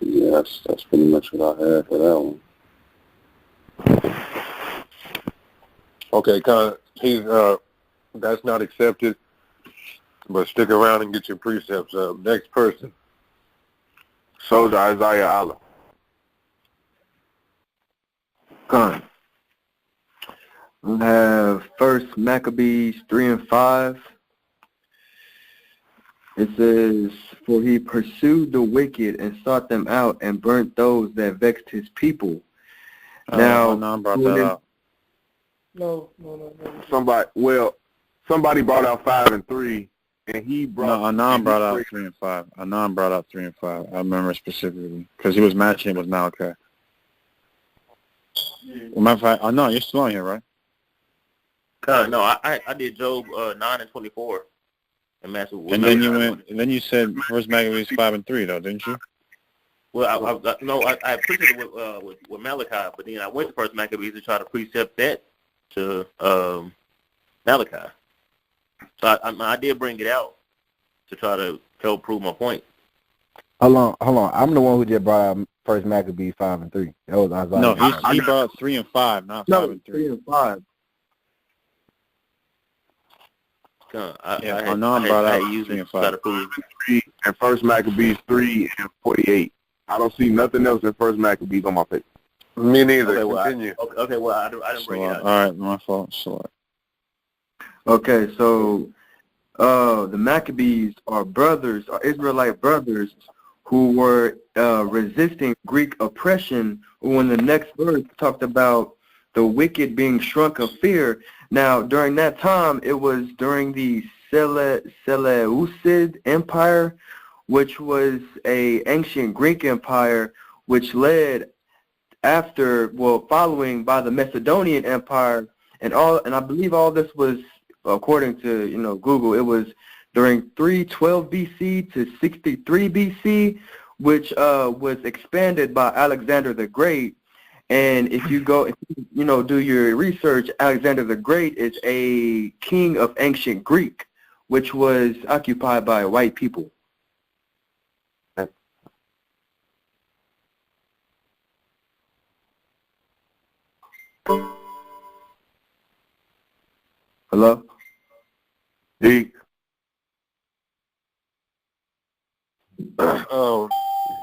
Yeah, that's pretty much what I had for that one. Okay, he's that's not accepted, but stick around and get your precepts up. Next person. Soldier Isaiah Allah. Con. We have First Maccabees 3 and 5. It says, "For he pursued the wicked and sought them out and burnt those that vexed his people." Now, brought that out. No. Somebody brought out 5 and 3, and he brought. No, Anan brought out 3 and 5. Anan brought out 3 and 5. I remember specifically because he was matching it with Malachi. Well, matter of fact, Anan, you're still on here, right? No, I did Job 9 and 24. And then you went, and then you said First Maccabees 5 and 3, though, didn't you? Well, I preached it with Malachi, but then I went to First Maccabees to try to precept that to Malachi. So I did bring it out to try to help prove my point. Hold on. I'm the one who just brought out First Maccabees 5 and 3. That was Isaiah. No, he brought out 3 and 5, not 5 and 3. 3 and 5. Anan brought out 3 and 5. And First Maccabees 3 and 48. I don't see nothing else in First Maccabees on my page. Me neither. Okay, Continue. I didn't bring it out. All right, my fault. Sorry. Okay, so the Maccabees are Israelite brothers who were resisting Greek oppression. When the next verse talked about the wicked being shrunk of fear. Now, during that time, it was during the Seleucid Empire, which was a ancient Greek empire, which led following by the Macedonian Empire, and I believe all this was, according to Google, it was during 312 BC to 63 BC, which was expanded by Alexander the Great. And if you do your research, Alexander the Great is a king of ancient Greek, which was occupied by white people. Hello? Deke.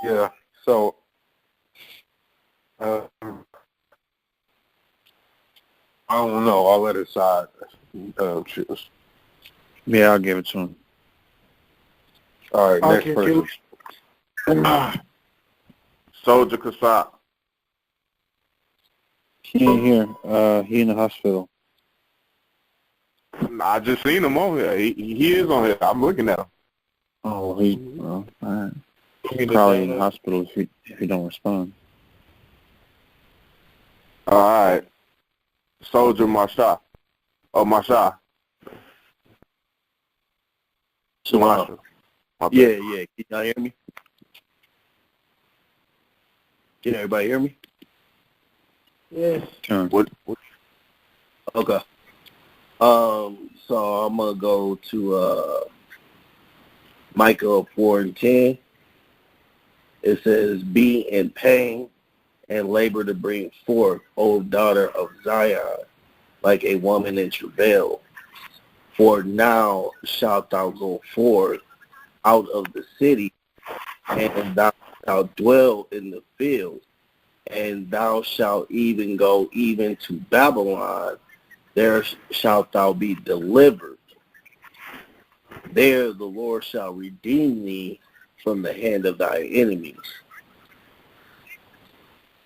Yeah. So, I don't know. I'll let it slide. Choose. Yeah, I'll give it to him. All right, next person. Soldier Kasab. He ain't here. He in the hospital. I just seen him on here. He is on here. I'm looking at him. Oh, all right. He's probably in the hospital if he don't respond. All right. Soldier Marsha. Oh, Marsha. Marsha. Yeah. Can y'all hear me? Can everybody hear me? Yes. What? Okay. So I'm gonna go to Micah 4 and 10. It says, "Be in pain and labor to bring forth, O daughter of Zion, like a woman in travail. For now shalt thou go forth out of the city, and thou shalt dwell in the field, and thou shalt even go even to Babylon. There shalt thou be delivered. There the Lord shall redeem thee from the hand of thy enemies."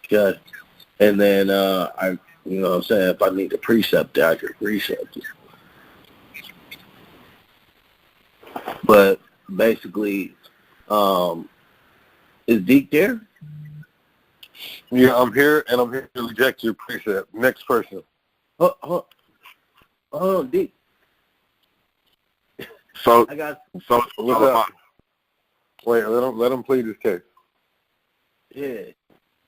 Okay. And then if I need a precept there, I can precept it. But basically, is Deke there? Yeah, I'm here, and I'm here to reject your precept. Next person. Deke. So I got. So what's up? Wait, let him plead his case. Yeah.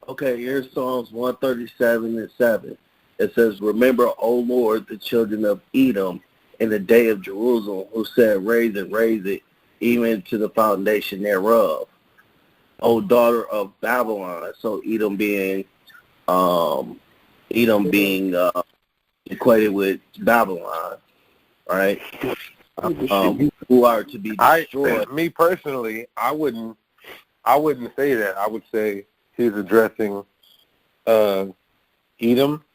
Okay, here's Psalms 137 and 7. It says, "Remember, O Lord, the children of Edom in the day of Jerusalem, who said, raise it, even to the foundation thereof. O daughter of Babylon," so Edom being equated with Babylon, right? Who are to be destroyed. Me personally, I wouldn't say that. I would say he's addressing Edom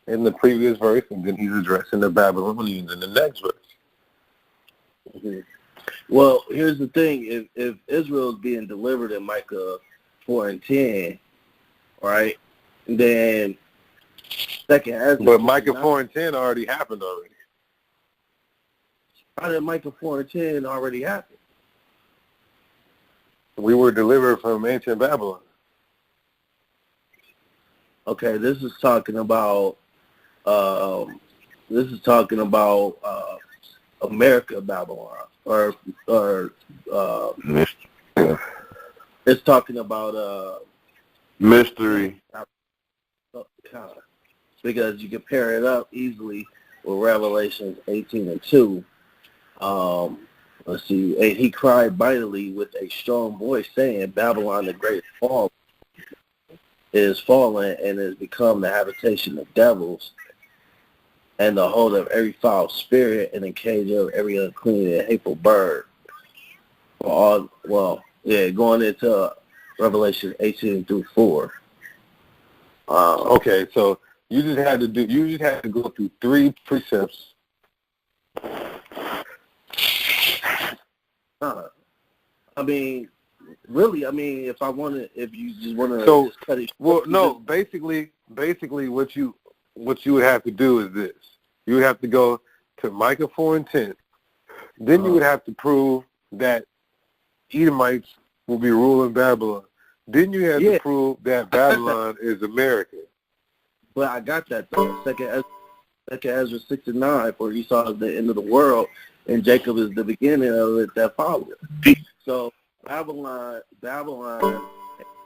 in the previous verse, and then he's addressing the Babylonians in the next verse. Mm-hmm. Well, here's the thing. If Israel is being delivered in Micah 4 and 10, right, then second Ezra. But Micah 4 and 10 already happened already. How did Micah 4 and 10 already happen? We were delivered from ancient Babylon. Okay, this is talking about America Babylon, or it's talking about mystery. Because you can pair it up easily with Revelations 18 and 2. Let's see. And he cried mightily with a strong voice, saying, Babylon the great is fallen and is become the habitation of devils, and the hold of every foul spirit, and the cage of every unclean and hateful bird. Going into Revelation 18 through 4. Okay, so you just had to go through 3 precepts. I mean, really, if you just want to cut it. Well, no, basically what you would have to do is this. You would have to go to Micah 4 and 10. Then you would have to prove that Edomites will be ruling Babylon. Then you have to prove that Babylon is America. Well, I got that though. Second Ezra 6 and 9, for Esau is the end of the world, and Jacob is the beginning of it that followed. So Babylon, and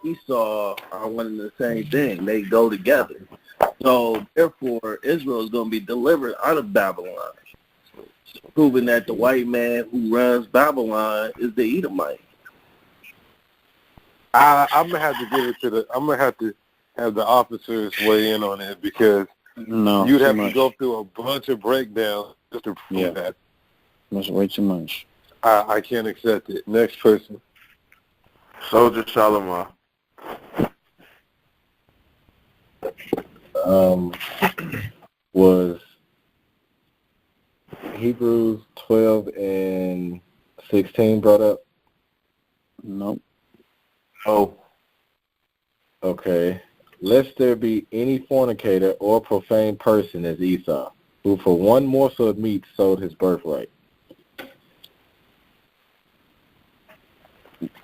Esau are one and the same thing. They go together. So therefore, Israel is going to be delivered out of Babylon, proving that the white man who runs Babylon is the Edomite. I'm gonna have to give it to I'm gonna have to have the officers weigh in on it, because you'd have to go through a bunch of breakdowns just to prove that. That's way too much. I can't accept it. Next person. Soldier Solomon. Was Hebrews 12 and 16 brought up? Nope. Oh. Okay. Lest there be any fornicator or profane person as Esau, who for one morsel of meat sold his birthright.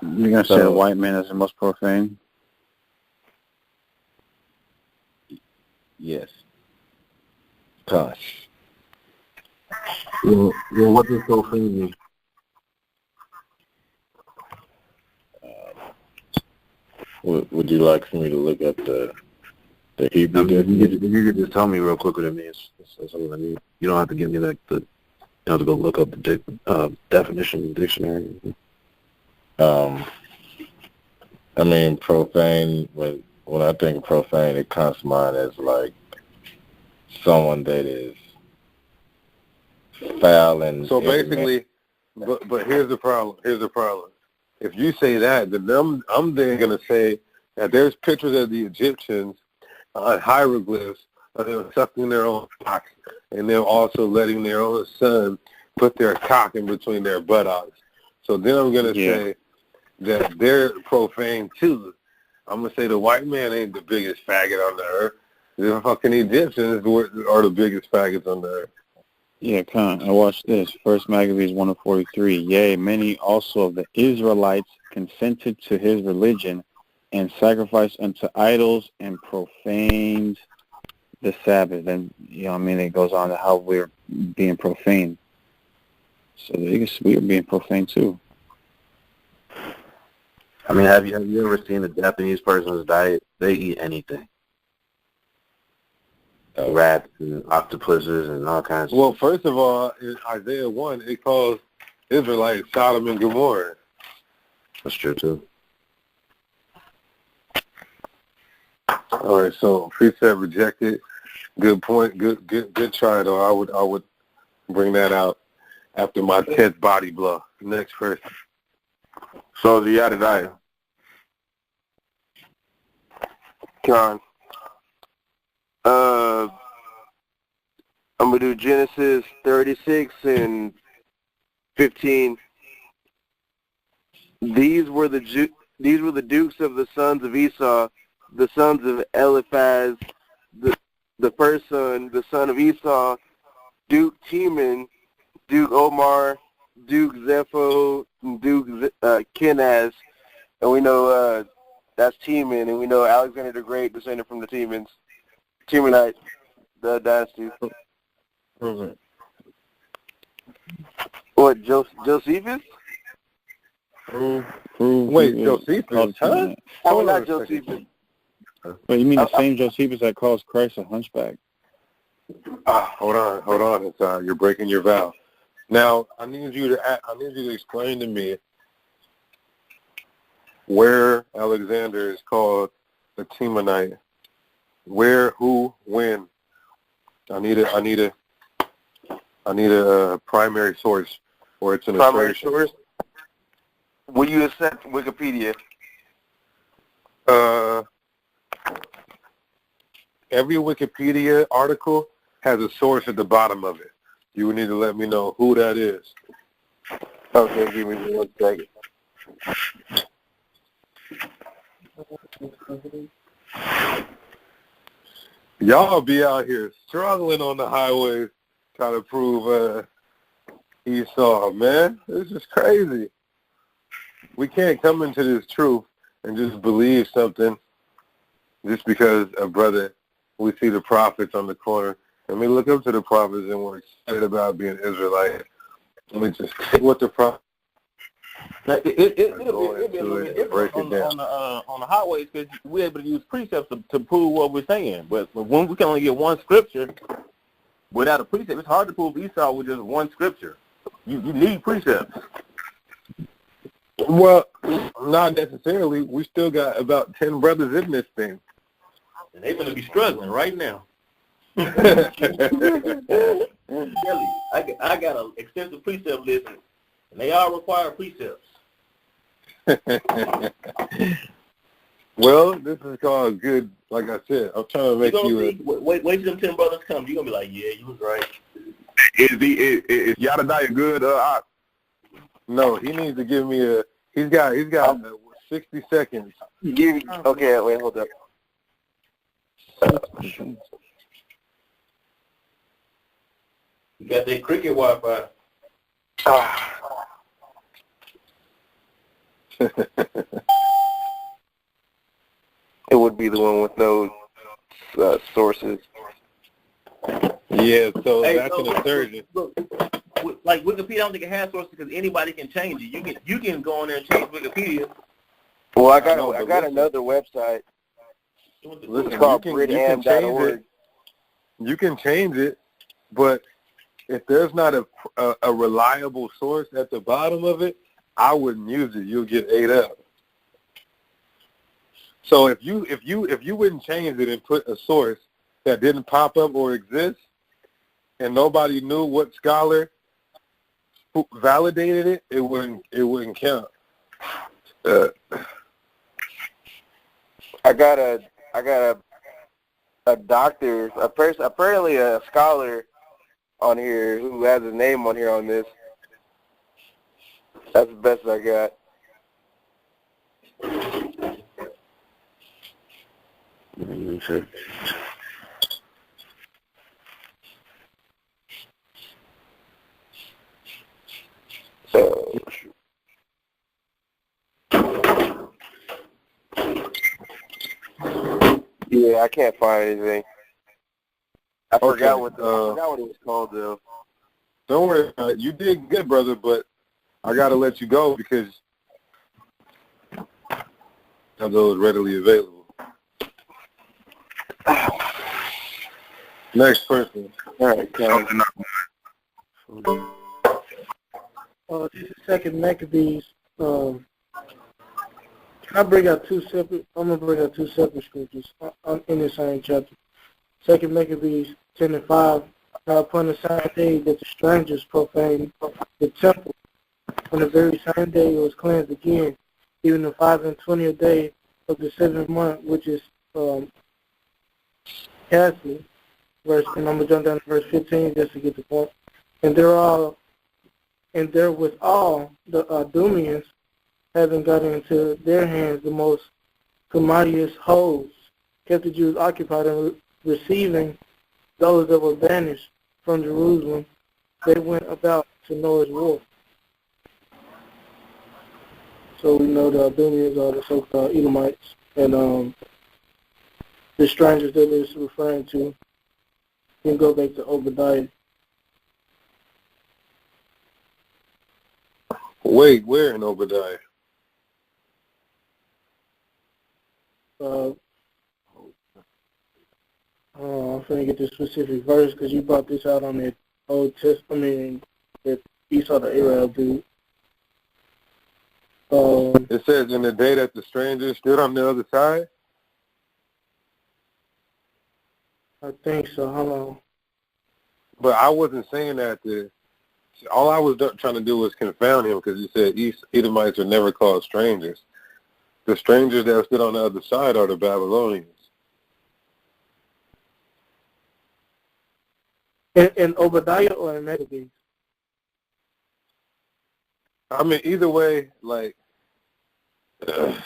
You're going to say the white man is the most profane? Yes. Gosh. Well, what does profane mean? Would you like for me to look at the Hebrew definition? You could just tell me real quick what it means. That's all I need. You don't have to give me you have to go look up the definition in the dictionary. Profane, when I think profane, it comes to mind as like someone that is foul and... So basically, but here's the problem. If you say that, then I'm then going to say that there's pictures of the Egyptians on hieroglyphs of them sucking their own cock, and them also letting their own son put their cock in between their buttocks. So then I'm going to say that they're profane too. I'm going to say the white man ain't the biggest faggot on the earth. The fucking Egyptians are the biggest faggots on the earth. Yeah, I watched this. First Maccabees 1:43. Yea, many also of the Israelites consented to his religion and sacrificed unto idols and profaned the Sabbath. And, it goes on to how we're being profane. So we are being profane too. Have you ever seen a Japanese person's diet? They eat anything. Rats and octopuses and all kinds of Well, first of all, in Isaiah 1, it calls Israelites Sodom and Gomorrah. That's true, too. All right, so precept rejected. Good point. Good try, though. I would bring that out after my 10th body blow. Next person. So the Yadadiah. John. I'm going to do Genesis 36 and 15. These were the dukes of the sons of Esau, the sons of Eliphaz, the first son, the son of Esau, Duke Teman, Duke Omar, Duke Zepho, and Duke Kenaz. And we know that's Teman, and we know Alexander the Great descended from the Temanite dynasty. What, Josephus? Wait, Josephus, huh? Oh, not Josephus. Wait, you mean the same Josephus that calls Christ a hunchback? Hold on, Esau. You're breaking your vow. Now, I need you to explain to me where Alexander is called a Temanite. Where, who, when? I need a primary source, or it's an primary assertion. source. Will you accept Wikipedia? Every Wikipedia article has a source at the bottom of it. You would need to let me know who that is. Okay, give me 1 second. Y'all be out here struggling on the highways trying to prove Esau, man. This is crazy. We can't come into this truth and just believe something just because a brother, we see the prophets on the corner, and we look up to the prophets and we're excited about being Israelite. And we just take what the prophets. It'll be a little bit different on the highways because we're able to use precepts to prove what we're saying. But when we can only get one scripture, without a precept, it's hard to prove Esau with just one scripture. You need precepts. Well, not necessarily. We still got about 10 brothers in this thing. And they're going to be struggling right now. I got an extensive precept list, and they all require precepts. Well, this is called good. Like I said, I'm trying to make you. Wait till them 10 brothers come. You're gonna be like, yeah, you was right. Is Yadadiah good? No, he needs to give me a. He's got 60 seconds. Okay, wait, hold up. You got that cricket Wi-Fi. It would be the one with those sources. Yeah, so that's an assertion. Look, like Wikipedia, I don't think it has sources because anybody can change it. You can go on there and change Wikipedia. Well, I got another website. Listen, it's called Bridam.org. You can change it, but if there's not a reliable source at the bottom of it, I wouldn't use it. You'll get ate up. So if you wouldn't change it and put a source that didn't pop up or exist, and nobody knew what scholar validated it, it wouldn't count. I got a doctor, apparently a scholar on here who has his name on here on this. That's the best I got. So, yeah, I can't find anything. I forgot what it was called though. Don't worry, you did good, brother, but I got to let you go because of those readily available. Next person. All right, This is Second Maccabees. Can I bring out two separate? I'm gonna bring out two separate scriptures in the same chapter. Second Maccabees 10:5. Now upon the same day that the strangers profaned the temple, on the very same day it was cleansed again, even the 5 and 20th day of the 7th month, which is Cassie. and I'm gonna jump down to verse 15 just to get the point. And there was all the Idumeans having gotten into their hands the most commodious holds, kept the Jews occupied and receiving those that were banished from Jerusalem. They went about to Noah's wharf. So we know the Idumeans are the so-called Edomites, and the strangers that it's referring to. You can go back to Obadiah. Wait, where in Obadiah? I'm trying to get this specific verse because you brought this out on that Old Testament, that Esau the Arab dude. It says, in the day that the stranger stood on the other side? I think so. Hold on. But I wasn't saying that all I was trying to do was confound him, because he said Edomites are never called strangers. The strangers that stood on the other side are the Babylonians. In Obadiah or in Maccabees? I mean, either way, like, it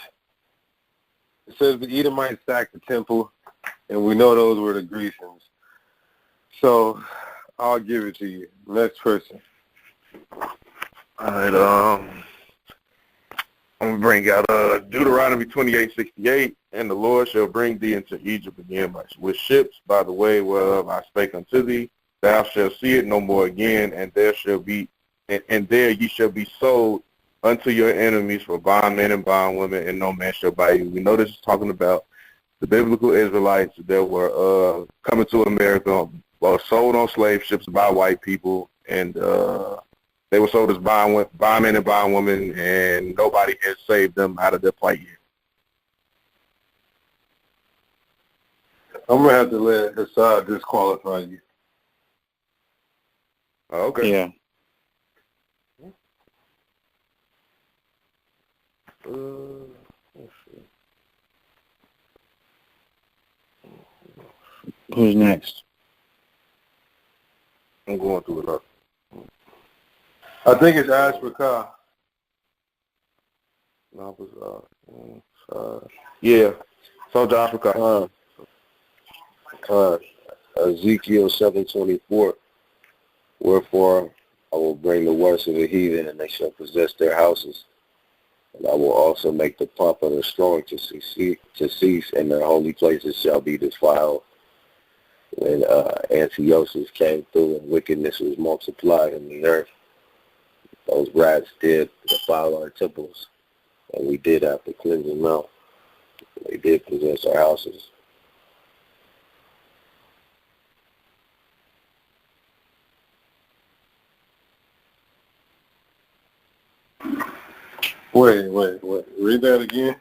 says the Edomites sacked the temple, and we know those were the Grecians. So I'll give it to you. Next person. All right, I'm going to bring out Deuteronomy 28:68, and the Lord shall bring thee into Egypt again with ships by the way whereof I spake unto thee. Thou shalt see it no more again, and there ye shall be sold unto your enemies for bondmen and bondwomen, and no man shall buy you. We know this is talking about the biblical Israelites that were coming to America, sold on slave ships by white people, and they were sold as bondmen and bondwomen, and nobody has saved them out of their plight yet. I'm going to have to let Esau disqualify you. Oh, okay. Yeah. Who's next? I'm going through it up. I think it's Ashbaka. Yeah. So Africa. Ezekiel 7:24. Wherefore I will bring the worst of the heathen, and they shall possess their houses. And I will also make the pomp of the strong to cease, and their holy places shall be defiled. When Antiochus came through and wickedness was multiplied in the earth, those rats did defile our temples, and we did have to cleanse them out. They did possess our houses. Wait. Read that again.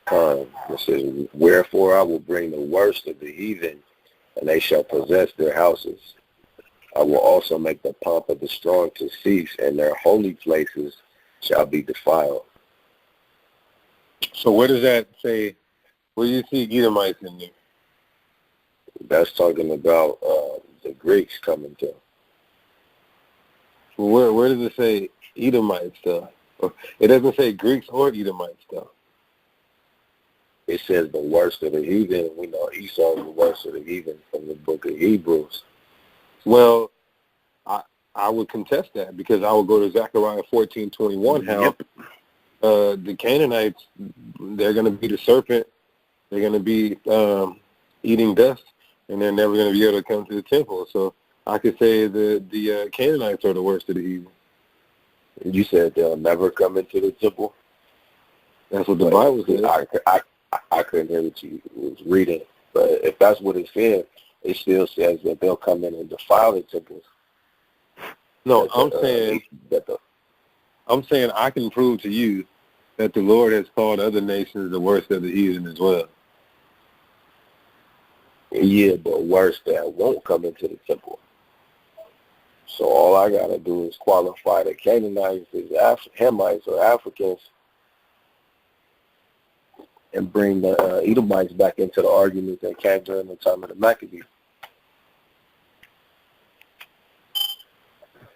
It says, wherefore I will bring the worst of the heathen, and they shall possess their houses. I will also make the pomp of the strong to cease, and their holy places shall be defiled. So where does that say, where do you see Edomites in there? That's talking about the Greeks coming to. Where does it say Edomites though? It doesn't say Greeks or Edomites though. It says the worst of the heathen. We know Esau is the worst of the heathen from the book of Hebrews. Well, I would contest that, because I would go to Zechariah 14:21. How the Canaanites, they're going to be the serpent. They're going to be eating dust, and they're never going to be able to come to the temple. So I could say the Canaanites are the worst of the heathen. You said they'll never come into the temple? That's what the Bible says. I couldn't hear what you was reading. But if that's what it said, it still says that they'll come in and defile the temples. No, I'm saying I can prove to you that the Lord has called other nations the worst of the heathen as well. Yeah, but worse, that won't come into the temple. So all I got to do is qualify the Canaanites as Hamites or Africans, and bring the Edomites back into the argument that came during the time of the Maccabees.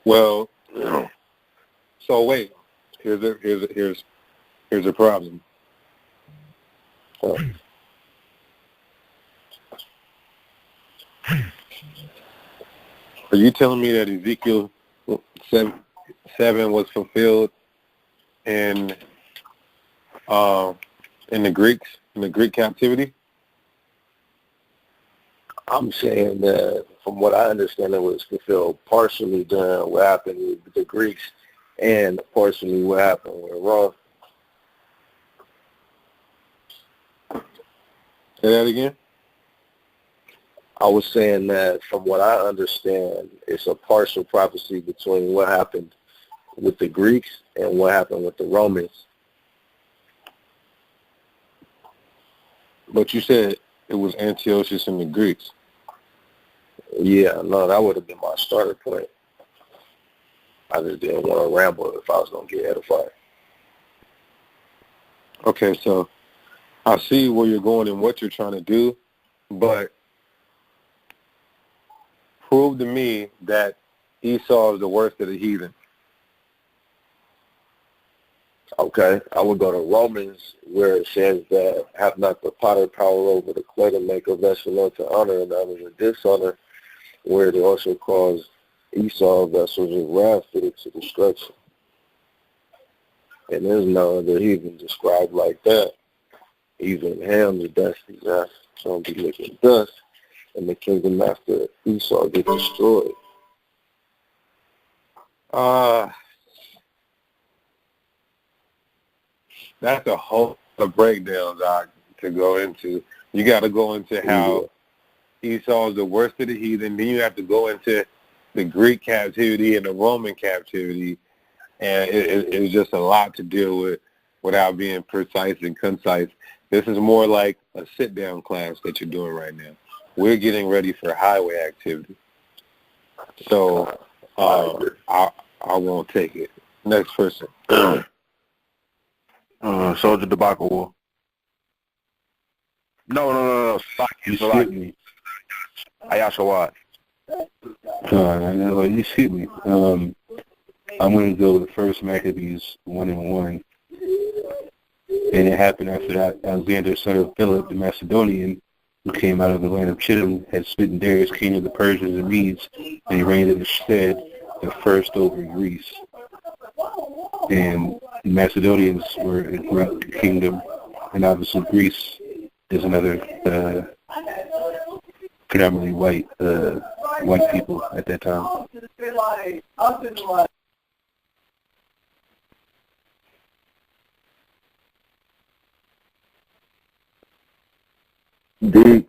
Well, so wait. Here's a problem. Are you telling me that Ezekiel 7 was fulfilled in the Greeks, in the Greek captivity? I'm saying that from what I understand, it was fulfilled partially during what happened with the Greeks and partially what happened with Rome. Say that again? I was saying that from what I understand, it's a partial prophecy between what happened with the Greeks and what happened with the Romans. But you said it was Antiochus and the Greeks. Yeah, no, that would have been my starter point. I just didn't want to ramble if I was going to get edified. Okay, so I see where you're going and what you're trying to do, but prove to me that Esau is the worst of the heathen. Okay, I would go to Romans where it says that have not the potter power over the clay to make a vessel unto honor and others of dishonor, where it also calls Esau vessels of wrath fitted to destruction. And there's no other heathen described like that. Even Ham, the dusty ass, shall be licking dust, and the kingdom after Esau get destroyed. That's a whole breakdown, Doc, to go into. You got to go into how Esau is the worst of the heathen. Then you have to go into the Greek captivity and the Roman captivity. And it's just a lot to deal with without being precise and concise. This is more like a sit-down class that you're doing right now. We're getting ready for highway activity. So I won't take it. Next person. Soldier Debacle War. No. Salaki. Ayashawat. No, you see me. I'm going to go with First Maccabees 1:1. And it happened after that Alexander, son of Philip the Macedonian, who came out of the land of Chittim, had smitten Darius, king of the Persians and Medes, and he reigned in his stead, the first over Greece. And Macedonians were a Greek kingdom, and obviously Greece is another predominantly white people at that time. D.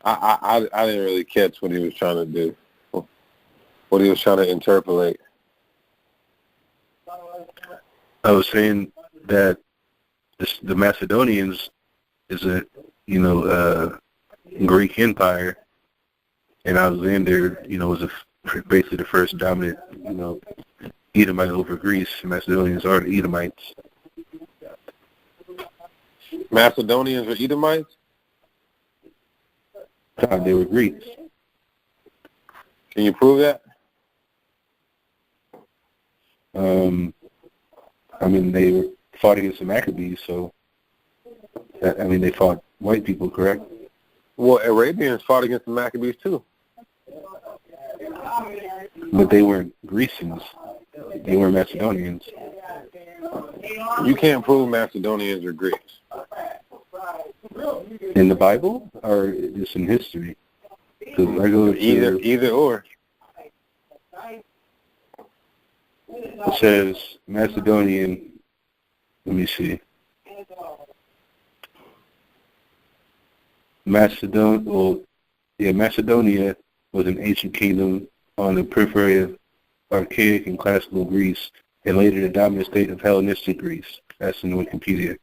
I didn't really catch what he was trying to do, what he was trying to interpolate. I was saying that the Macedonians is a Greek empire, and Alexander was basically the first dominant Edomite over Greece. Macedonians are the Edomites. Macedonians were Edomites? They were Greeks. Can you prove that? They fought against the Maccabees, so they fought white people, correct? Well, Arabians fought against the Maccabees too. But they weren't Grecians. They weren't Macedonians. You can't prove Macedonians are Greeks. In the Bible or just in history? Either or. It says Macedonian. Let me see. Macedonia was an ancient kingdom on the periphery of archaic and classical Greece, and later the dominant state of Hellenistic Greece. That's in Wikipedia.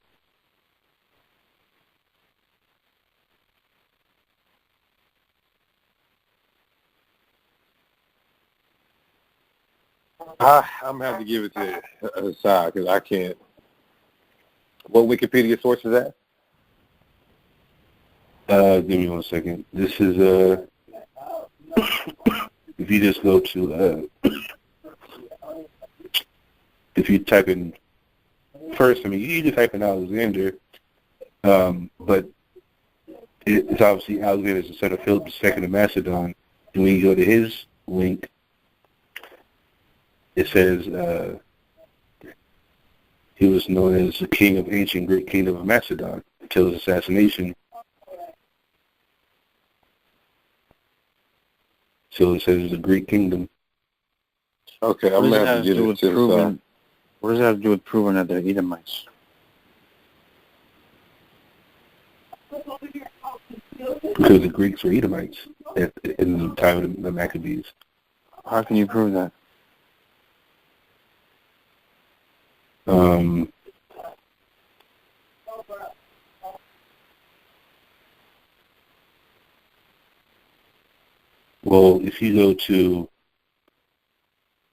I'm going to have to give it to Esau because I can't. What Wikipedia source is that? Give me 1 second. This is, if you just go to, if you type in first, I mean, you just type in Alexander, but it's obviously Alexander's the son of Philip II of Macedon. And when you go to his link, it says he was known as the king of ancient Greek kingdom of Macedon until his assassination. So it says it's a Greek kingdom. Okay, I'm going to have to give it to Esau. What does that have to do with proving that they're Edomites? Because the Greeks were Edomites in the time of the Maccabees. How can you prove that? Well, if you go to,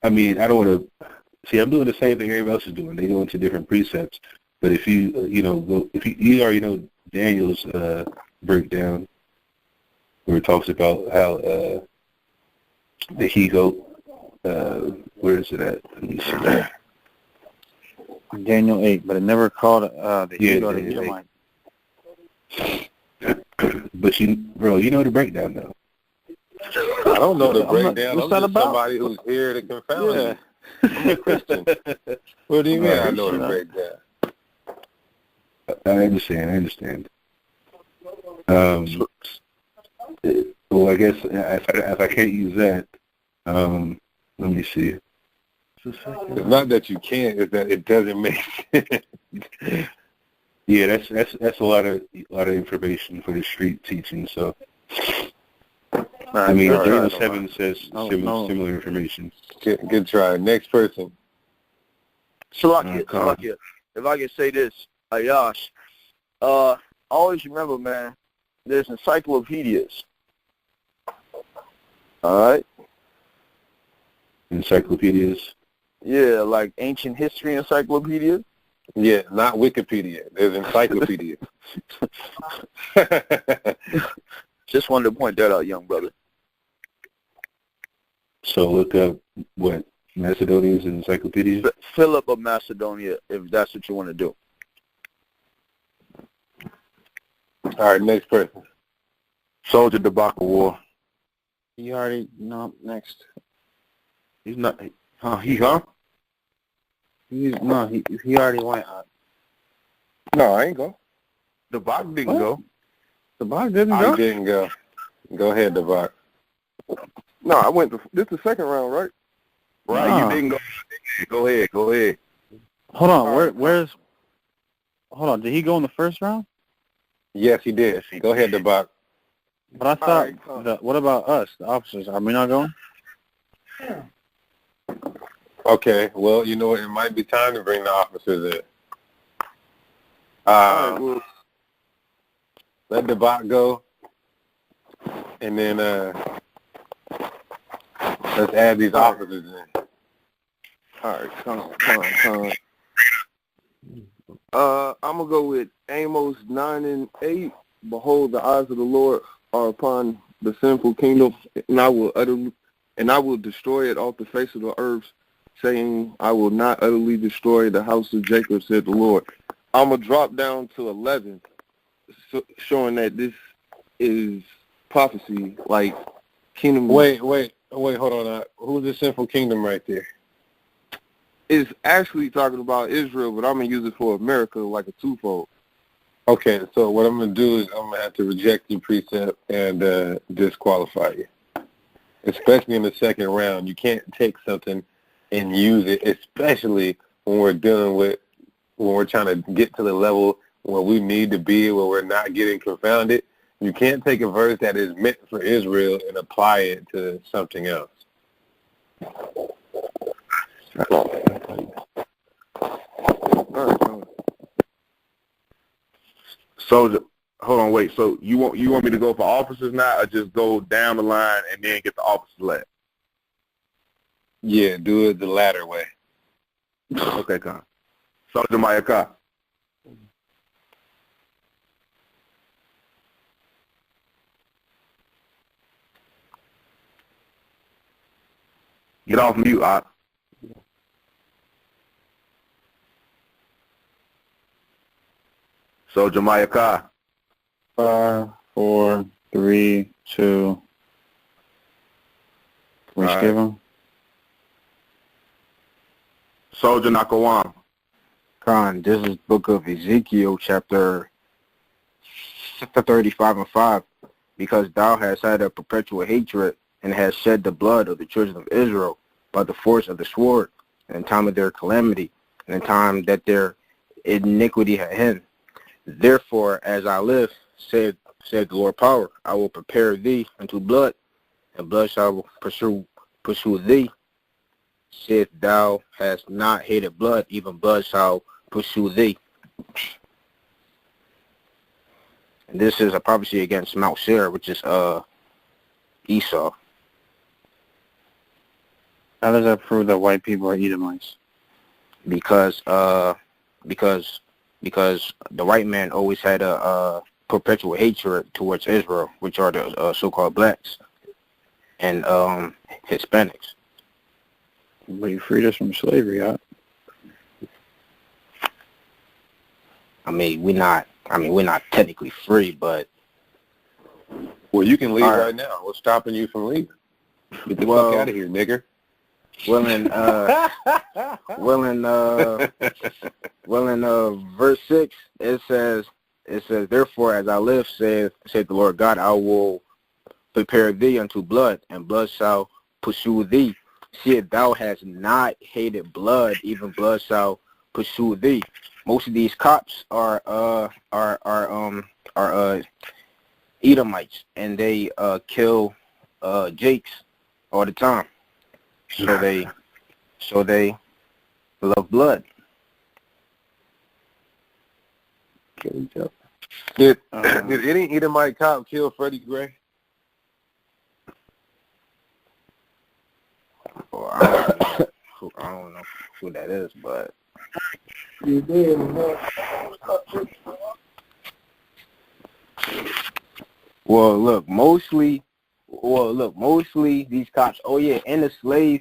I mean, I don't want to, see, I'm doing the same thing everybody else is doing. They go into different precepts. But if you, go, if you already know Daniel's breakdown, where it talks about how the he-goat, where is it at? Let me see that. Daniel 8, but it never called the he-goat an Edomite. But bro, you know the breakdown though. I don't know the breakdown. I'm just about? Somebody who's here to confound you. I'm a Christian. What do you mean I know the breakdown? I understand. Well, I guess if I can't use that, let me see. It's not that you can't; it's that it doesn't make sense. Yeah, that's a lot of information for the street teaching. So, I mean, Daniel 7 says similar information. Good try. Next person. Salakia. If I can say this, Ayash, always remember, man, there's encyclopedias. All right? Encyclopedias? Yeah, like ancient history encyclopedia. Yeah, not Wikipedia. There's encyclopedia. Just wanted to point that out, young brother. So look up what? Macedonians encyclopedia? Philip of Macedonia, if that's what you want to do. All right, next person. Soldier debacle war. He already, no, next. He's not, He already went. No, I ain't go. Debacle didn't go. Debacle didn't go? I didn't go. Go ahead, Debacle. No, I went to, this is the second round, right? Right, No. you didn't go. Go ahead. Hold on, hold on, did he go in the first round? Yes, he did. Go ahead, Debacle. But I thought, what about us, the officers? Are we not going? Yeah. Okay, well, you know what? It might be time to bring the officers in. Let the bot go, and then let's add these officers in. All right, come on. I'm going to go with Amos 9 and 8. Behold, the eyes of the Lord are upon the sinful kingdom, and I will destroy it off the face of the earth, saying, I will not utterly destroy the house of Jacob, said the Lord. I'm going to drop down to 11, showing that this is prophecy, like kingdom. Wait, hold on. Who's the sinful kingdom right there? It's actually talking about Israel, but I'm going to use it for America like a twofold. Okay, so what I'm going to do is I'm going to have to reject your precept and disqualify you. Especially in the second round. You can't take something and use it, especially when we're trying to get to the level where we need to be, where we're not getting confounded. You can't take a verse that is meant for Israel and apply it to something else. Soldier, hold on, wait. So you want me to go for officers now, or just go down the line and then get the officers left? Yeah, do it the latter way. Okay, Con. So Jeremiah Ka. Get off mute, Op. So Jeremiah Ka. 5, 4, 3, 2. Which All right. give him? Soldier Nakawan. Khan, this is book of Ezekiel, chapter 35 and 5. Because thou hast had a perpetual hatred and hast shed the blood of the children of Israel by the force of the sword in the time of their calamity and in the time that their iniquity had hidden. Therefore, as I live, said the Lord power, I will prepare thee unto blood, and blood shall pursue thee. Saith thou hast not hated blood, even blood shall pursue thee. And this is a prophecy against Mount Seir, which is Esau. How does that prove that white people are Edomites? Because the white man always had a perpetual hatred towards Israel, which are the so-called blacks and Hispanics. But you freed us from slavery, huh? We're not technically free, but Well, you can leave All right now. What's stopping you from leaving? Get the fuck out of here, nigger. Verse 6, it says, therefore, as I live, saith the Lord God, I will prepare thee unto blood, and blood shall pursue thee. See, thou hast not hated blood, even blood shall pursue thee. Most of these cops are Edomites, and they kill Jakes all the time. So they love blood. Did any Edomite cop kill Freddie Gray? Well, I don't know who that is, but You did, well, look, mostly these cops. Oh yeah, and the slave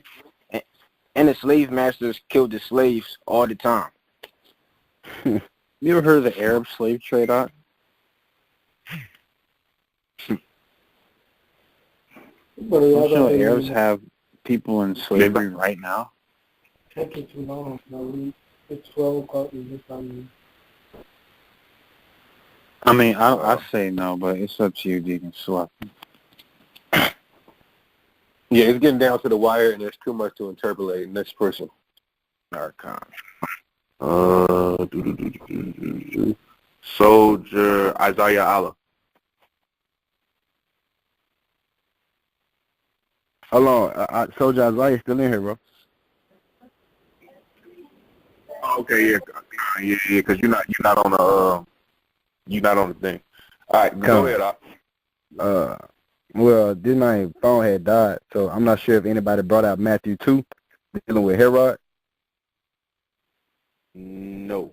masters killed the slaves all the time. You ever heard of the Arab slave trade, Doc? But Don't you know Arabs have people in slavery right now? Taking too long, man. It's 12 o'clock this time. I say no, but it's up to you, Deacon Swap. Yeah, it's getting down to the wire, and there's too much to interpolate. Next person. Archon. Soldier Isaiah Allah. Hold on, Soldier Isaiah still in here, bro. Okay, yeah, because you're not on the thing. All right, go ahead, Op. Well, this my phone had died, so I'm not sure if anybody brought out Matthew 2, dealing with Herod. No.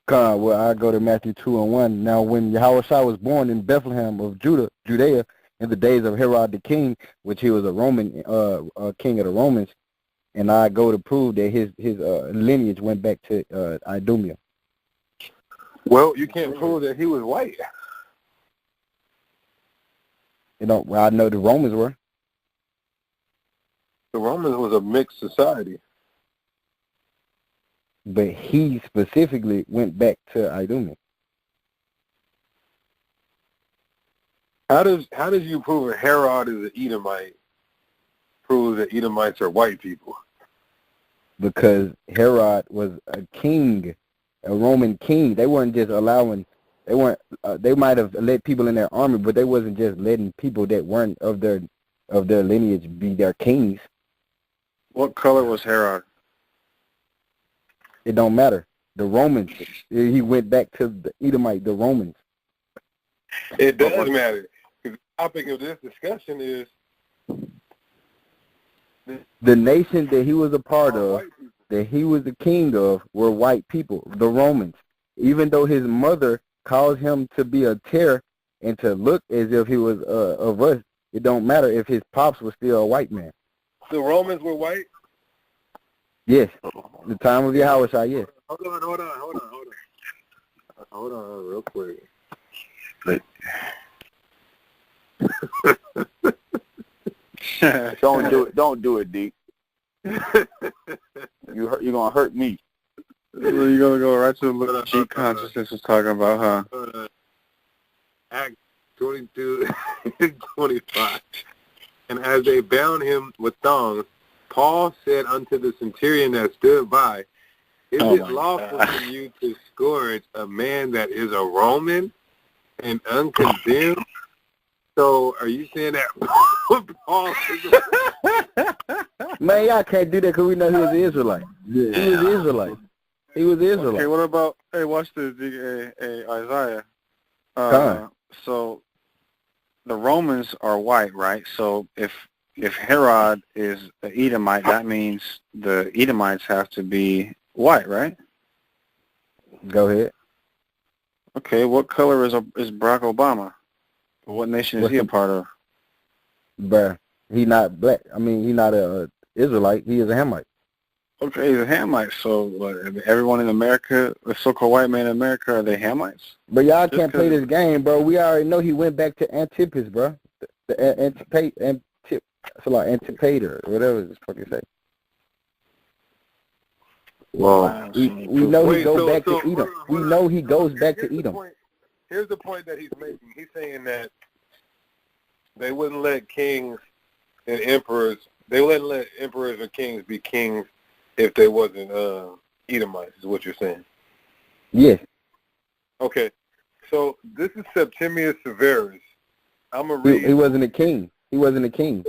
Well, I go to Matthew 2:1. Now, when Yahushua was born in Bethlehem of Judea, in the days of Herod the king, which he was a Roman king of the Romans, and I go to prove that his lineage went back to Idumea. Well, you can't prove that he was white. Well, I know the Romans were. The Romans was a mixed society. But he specifically went back to Idumea. How does you prove a Herod is an Edomite prove that Edomites are white people? Because Herod was a king, a Roman king. They weren't just allowing. They might have let people in their army, but they wasn't just letting people that weren't of their lineage be their kings. What color was Herod? It don't matter. The Romans. He went back to the Edomite, the Romans. It does matter. The topic of this discussion is The nation that he was a part of, that he was the king of, were white people, the Romans. Even though his mother caused him to be a terror and to look as if he was of us, it don't matter if his pops was still a white man. The Romans were white? Yes. The time of Yahushua, yes. Hold on real quick. Don't do it, D. You're gonna hurt me. So you're gonna go right to the cheat consciousness was talking about, huh? Acts 22 and 25. And as they bound him with thongs, Paul said unto the centurion that stood by, Is it lawful for you to scourge a man that is a Roman and uncondemned? So are you saying that Paul is Man, y'all can't do that because we know he was an Israelite. Yeah. He was an Israelite. He was an Israelite. Okay, what about, watch this, Isaiah. So the Romans are white, right? So if Herod is an Edomite, that means the Edomites have to be white, right? Go ahead. Okay, what color is Barack Obama? What nation is he a part of? Bruh, he not black. I mean, he not a Israelite. He is a Hamite. Okay, he's a Hamite. So everyone in America, the so-called white man in America, are they Hamites? But y'all can't play this game, bro. We already know he went back to Antipas, bro. Antipater, whatever the fuck you say. Well, we know he goes back to Edom. We know he goes back to Edom. Here's the point that he's making. He's saying that they wouldn't let kings and emperors, they wouldn't let emperors or kings be kings if they wasn't Edomites, is what you're saying. Yes. Okay. So this is Septimius Severus. I'm going to read. He wasn't a king. He wasn't a king.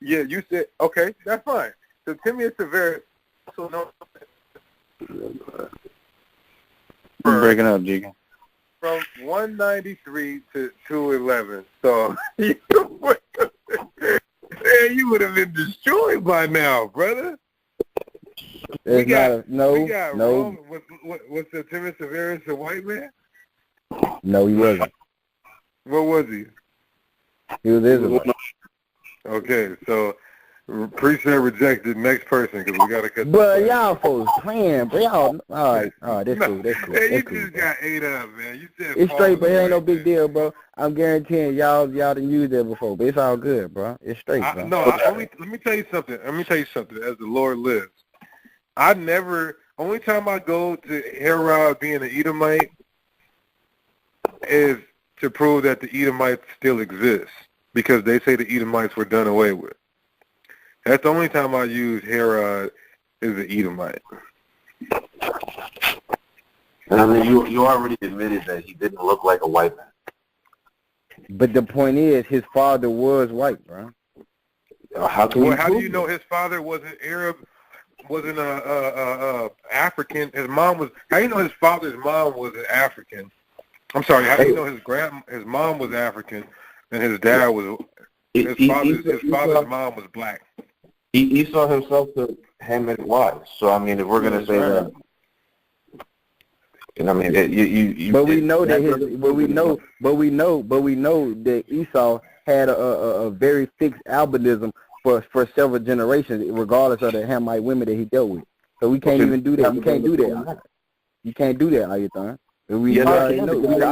Yeah, you said, okay, that's fine. Septimius Severus also known I'm breaking up, Deacon. From 193 to 211. So you would have been destroyed by now, brother. Was Septimius Severus a white man? No, he wasn't. What was he? He was Israelite. Okay, so precept rejected. Next person, because we got to cut. But y'all folks playing, bro. Y'all, all right, that's cool. Hey, you just got ate up, man. You said it's straight, but it ain't no big deal, bro. I'm guaranteeing y'all done used that before, but it's all good, bro. It's straight, bro. Let me tell you something. As the Lord lives, only time I go to Herod being an Edomite is to prove that the Edomites still exist, because they say the Edomites were done away with. That's the only time I use Herod as an Edomite. I mean, you already admitted that he didn't look like a white man. But the point is, his father was white, bro. How do you know his father wasn't Arab, wasn't African? His mom was. How do you know his father's mom was an African? I'm sorry. How do you know his mom was African and his dad was? His father's mom was black. Esau himself took Hamite wives. So I mean, if we're gonna say that, I mean, But we know that Esau had a very fixed albinism for several generations, regardless of the Hamite women that he dealt with. So we can't even do that. You can't do that. You can't do that, Ayathan. I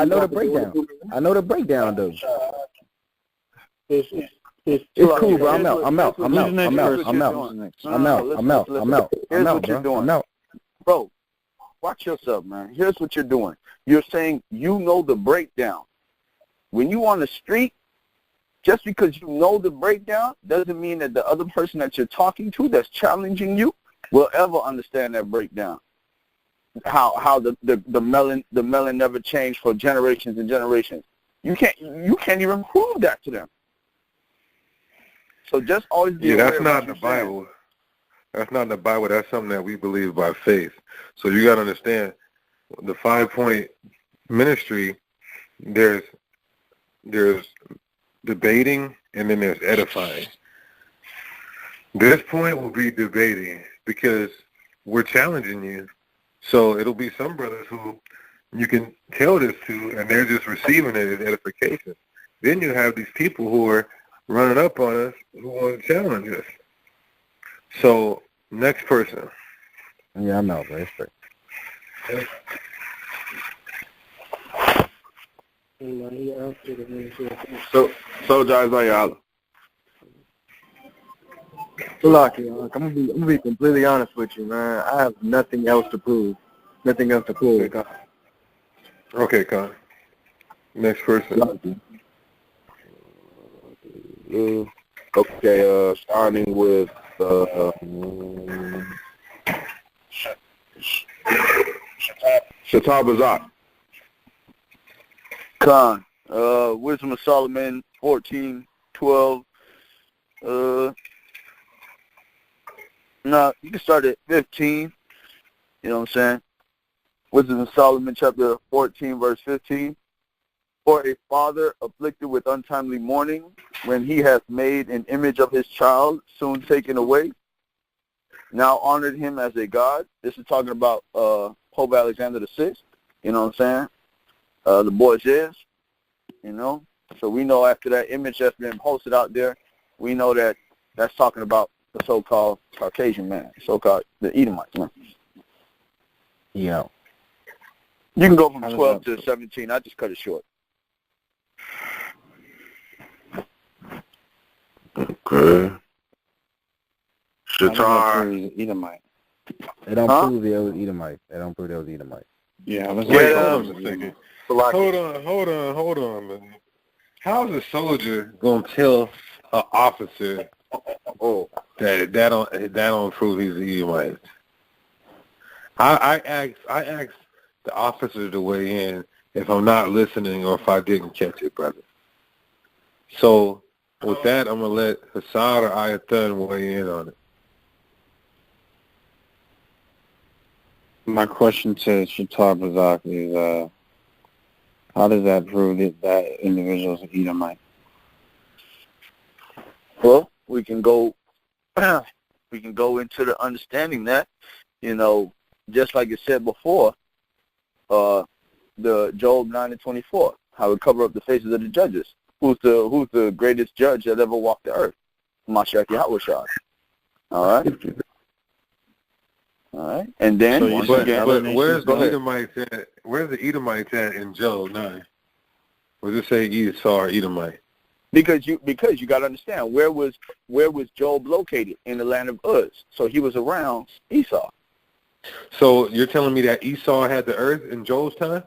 know the breakdown. I know the breakdown, though. It's cool, bro. I'm out. Here's what you're doing. Bro, watch yourself, man. Here's what you're doing. You're saying you know the breakdown. When you on the street, just because you know the breakdown doesn't mean that the other person that you're talking to that's challenging you will ever understand that breakdown. How the melon never changed for generations and generations. You can't even prove that to them. So just always be aware. That's not in the Bible. That's not in the Bible. That's something that we believe by faith. So you got to understand the 5-point ministry. There's debating, and then there's edifying. This point will be debating because we're challenging you. So it'll be some brothers who you can tell this to, and they're just receiving it as edification. Then you have these people who are running up on us who want to challenge us. So, next person. Yeah, I know, but it's fair. So Isaiah, I'm gonna be completely honest with you, man. I have nothing else to prove. Okay, Con. Next person. Okay, starting with Shatab Azak. Con, Wisdom of Solomon 14:12. No, you can start at 15. You know what I'm saying? Wisdom of Solomon chapter 14, verse 15. For a father afflicted with untimely mourning, when he hath made an image of his child, soon taken away, now honored him as a god. This is talking about Pope Alexander VI. You know what I'm saying? The Borgias, you know. So we know after that image that's been posted out there, we know that that's talking about the so-called Caucasian man, so-called the Edomites, man. Yeah. You can go from 12 to 17. I just cut it short. Okay. Shatar. Edomite. They don't prove it was Edomite. They don't prove it was Edomite. Yeah, let's wait. Hold on a second. Hold on, man. How's a soldier gonna tell an officer that don't prove he's an Edomite? I asked the officer to weigh in if I'm not listening or if I didn't catch it, brother. So with that, I'm gonna let Hassad or Ayathan weigh in on it. My question to Shatar Bazak is, how does that prove that individual is an Edomite? Well, we can go into the understanding that, you know, just like it said before, the Job 9:24, how it cover up the faces of the judges. Who's the greatest judge that ever walked the earth? Mashiach Yahushua. All right. And then but where's the Edomites at? Where's the Edomites at in Job 9? Where does it say Esau or Edomite? Because you got to understand, where was Job located? In the land of Uz. So he was around Esau. So you're telling me that Esau had the earth in Job's time?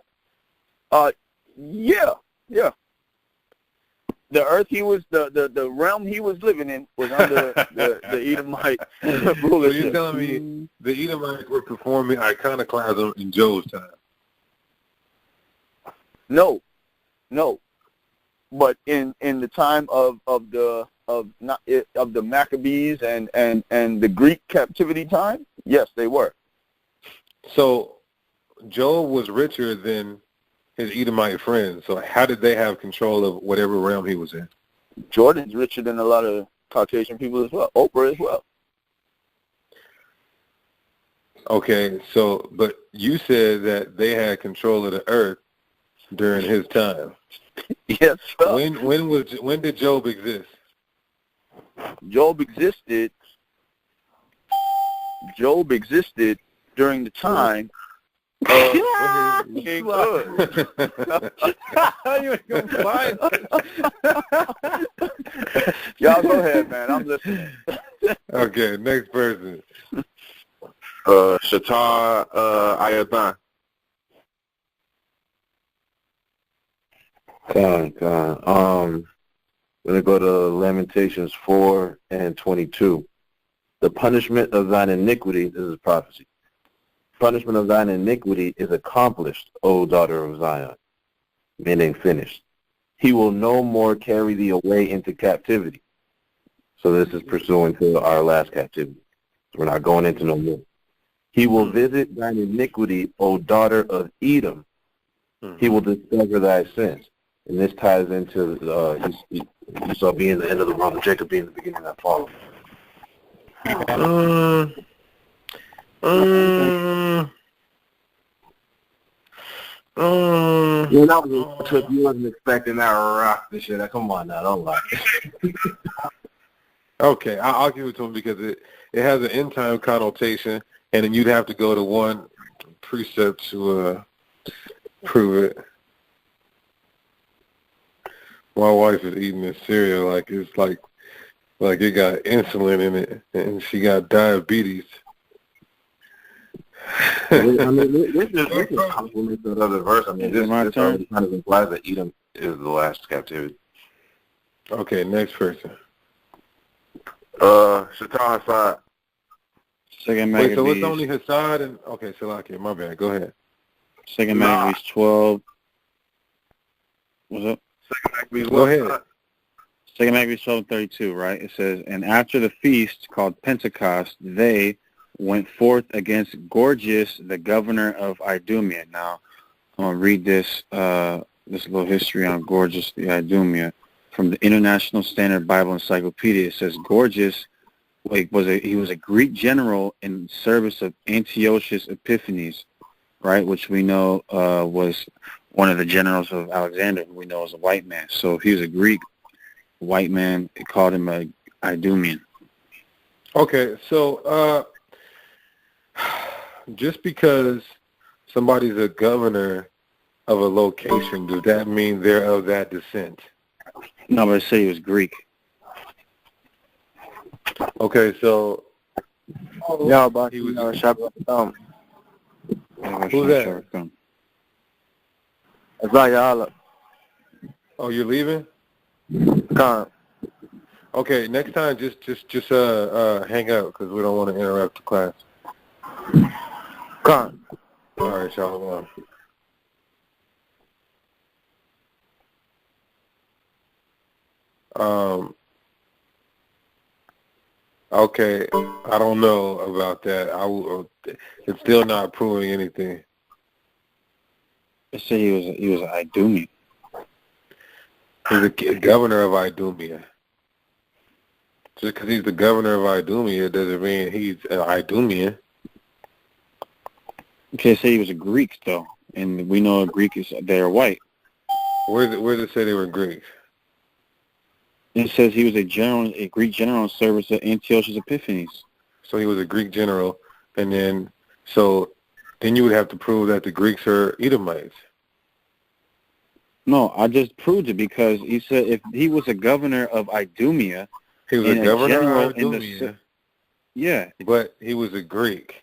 Yeah. The earth the realm he was living in was under the Edomite rulership. So you're telling me the Edomites were performing iconoclasm in Job's time? No. But in the time of the Maccabees and the Greek captivity time, yes, they were. So Job was richer than his Edomite friends. So how did they have control of whatever realm he was in? Jordan's richer than a lot of Caucasian people as well. Oprah as well. Okay, so but you said that they had control of the earth during his time. Yes, sir. When did Job exist? Job existed during the time of King Uz. You ain't gonna find Y'all go ahead, man. I'm listening. Okay, next person. Shatar Ayathan. I'm going to go to Lamentations 4:22. The punishment of thine iniquity, this is prophecy. Punishment of thine iniquity is accomplished, O daughter of Zion, meaning finished. He will no more carry thee away into captivity. So this is pursuant to our last captivity. We're not going into no more. He will visit thine iniquity, O daughter of Edom. He will discover thy sins. And this ties into Esau being the end of the world and Jacob being the beginning of that fall. Yeah, that was a trip. You wasn't expecting that rock this shit. Come on now, don't lie. Okay, I'll give it to him because it has an end time connotation, and then you'd have to go to one precept to prove it. My wife is eating this cereal like it's like it got insulin in it, and she got diabetes. I mean, this is compliments of the other verse. I mean, this kind of implies that Edom is the last captivity. Okay, next person. Shaitan Hassad. Second Wait, Maccabees. so it's only Hassad and okay, Salakia, my bad. Go ahead. Second Maccabees 12. What's up? Second Maccabees. Go ahead. Second Maccabees 12:32, right? It says, and after the feast called Pentecost, they went forth against Gorgias, the governor of Idumea. Now, I'm going to read this little history on Gorgias the Idumea from the International Standard Bible Encyclopedia. It says Gorgias was a Greek general in service of Antiochus Epiphanes, right, which we know was one of the generals of Alexander, who we know as a white man. So if he was a Greek white man, they called him a Idumean. Okay, so just because somebody's a governor of a location, does that mean they're of that descent? No, but I say he was Greek. Okay, so Yeah, but he was. Who's that? Isaiah. Oh, you're leaving? Come. Okay, next time just hang out because we don't want to interrupt the class. Come. All right, shalom. Okay, I don't know about that. It's still not proving anything. They say he was an Idumean. He's a governor of Idumea. Just because he's the governor of Idumea doesn't mean he's an Idumean. Okay, say he was a Greek though, and we know a Greek is they're white. Where does it say they were Greeks? It says he was a Greek general in service of Antiochus Epiphanes. So he was a Greek general, and then you would have to prove that the Greeks are Edomites. No, I just proved it because he said if he was a governor of Idumea, he was a governor of Idumea. Yeah, but he was a Greek,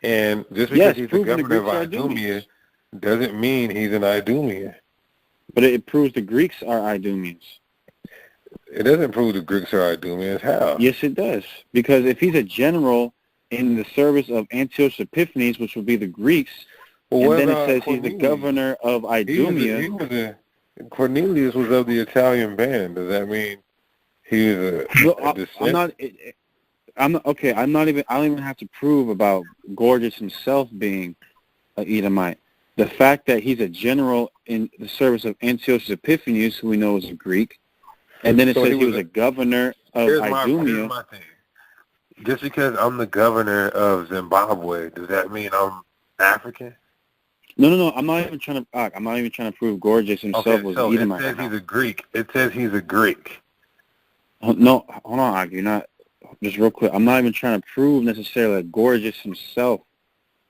and just because he's the governor of Idumea doesn't mean he's an Idumean. But it proves the Greeks are Idumeans. It doesn't prove the Greeks are Idumeans. How? Yes, it does. Because if he's a general in the service of Antiochus Epiphanes, which would be the Greeks, and then it says he's the governor of Idumea. Cornelius was of the Italian band. Does that mean he was a descent? I don't even have to prove about Gorgias himself being an Edomite. The fact that he's a general in the service of Antiochus Epiphanes, who we know is a Greek, and then it says he was a governor of Idumea. Here's my thing. Just because I'm the governor of Zimbabwe, does that mean I'm African? No. I'm not even trying to prove Gorgias himself was an Edomite. It says he's a Greek. It says he's a Greek. No, hold on, Ag. You're not. Just real quick. I'm not even trying to prove necessarily that Gorgias himself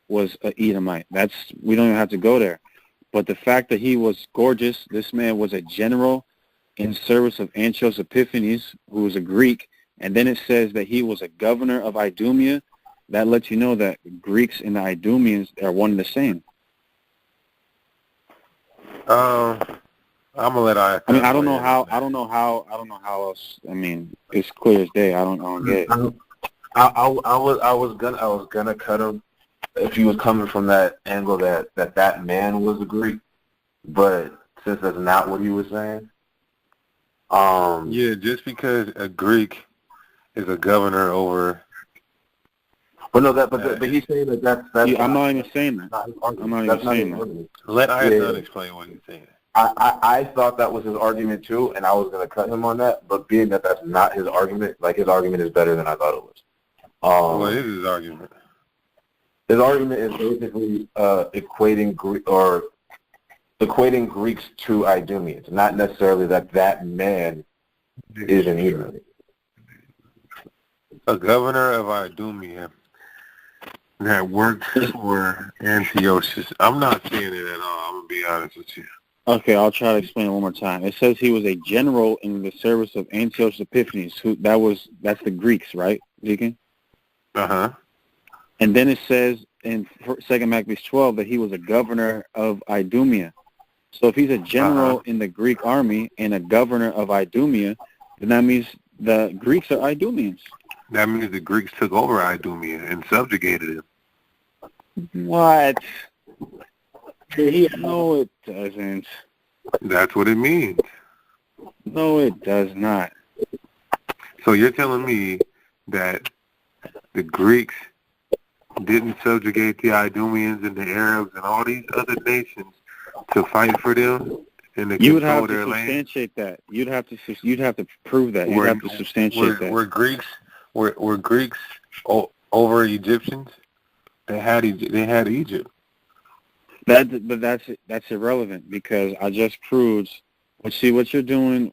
was an Edomite. We don't even have to go there. But the fact that he was Gorgias, this man was a general in service of Antiochus Epiphanes, who was a Greek, and then it says that he was a governor of Idumea, that lets you know that Greeks and the Idumeans are one and the same. I'm gonna let I don't know how else. I mean, it's clear as day. I don't get it. I was gonna cut him if he was coming from that angle that man was a Greek, but since that's not what he was saying. Yeah, just because a Greek is a governor over. But no, but he's saying that's I'm not even saying that. I'm not even saying that. Let Ayatollah explain what he's saying. I thought that was his argument too, and I was going to cut him on that. But being that that's not his argument, like his argument is better than I thought it was. What is his argument? His argument is basically equating Greeks to Idumeans, not necessarily that man is an Edomite. A governor of Idumea that worked for Antiochus. I'm not seeing it at all. I'm going to be honest with you. Okay, I'll try to explain it one more time. It says he was a general in the service of Antiochus Epiphanes. That's the Greeks, right, Deacon? Uh-huh. And then it says in 2 Maccabees 12 that he was a governor of Idumea. So if he's a general in the Greek army and a governor of Idumea, then that means the Greeks are Idumeans. That means the Greeks took over Idumea and subjugated it. What? No, it doesn't. That's what it means. No, it does not. So you're telling me that the Greeks didn't subjugate the Idumeans and the Arabs and all these other nations to fight for them and to control their land? Substantiate that. You'd have to prove that. You'd have to substantiate that. Were Greeks over Egyptians? They had Egypt. But that's irrelevant because I just proved. See, what you're doing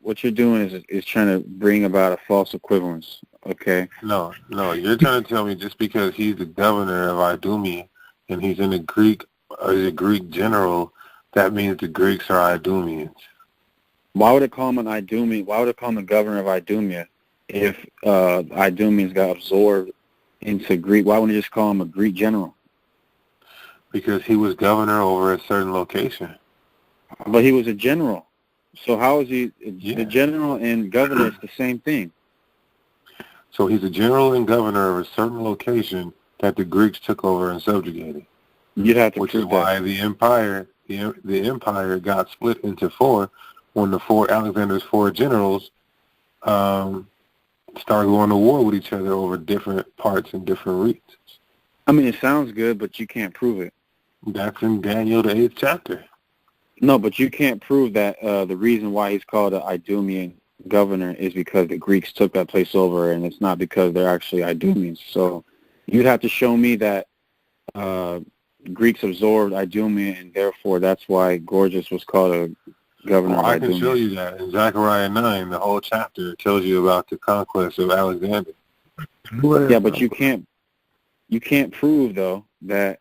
is trying to bring about a false equivalence. Okay. No, you're trying to tell me just because he's the governor of Idumea and he's in a Greek general, that means the Greeks are Idumeans. Why would it call him an Idumean? Why would it call him the governor of Idumea if Idumeans got absorbed into Greek? Why wouldn't it just call him a Greek general? Because he was governor over a certain location. But he was a general. So how is he the general and governor is the same thing? So he's a general and governor of a certain location that the Greeks took over and subjugated. You'd have to which prove is why that. the empire got split into four when Alexander's four generals started going to war with each other over different parts and different regions. I mean, it sounds good, but you can't prove it. That's in Daniel, the 8th chapter. No, but you can't prove that the reason why he's called an Idumean governor is because the Greeks took that place over, and it's not because they're actually Idumeans. So you'd have to show me that Greeks absorbed Idumea, and therefore that's why Gorgias was called a governor of I Idumea. can show you that. In Zechariah 9, the whole chapter tells you about the conquest of Alexander. Yeah, but you can't prove, though, that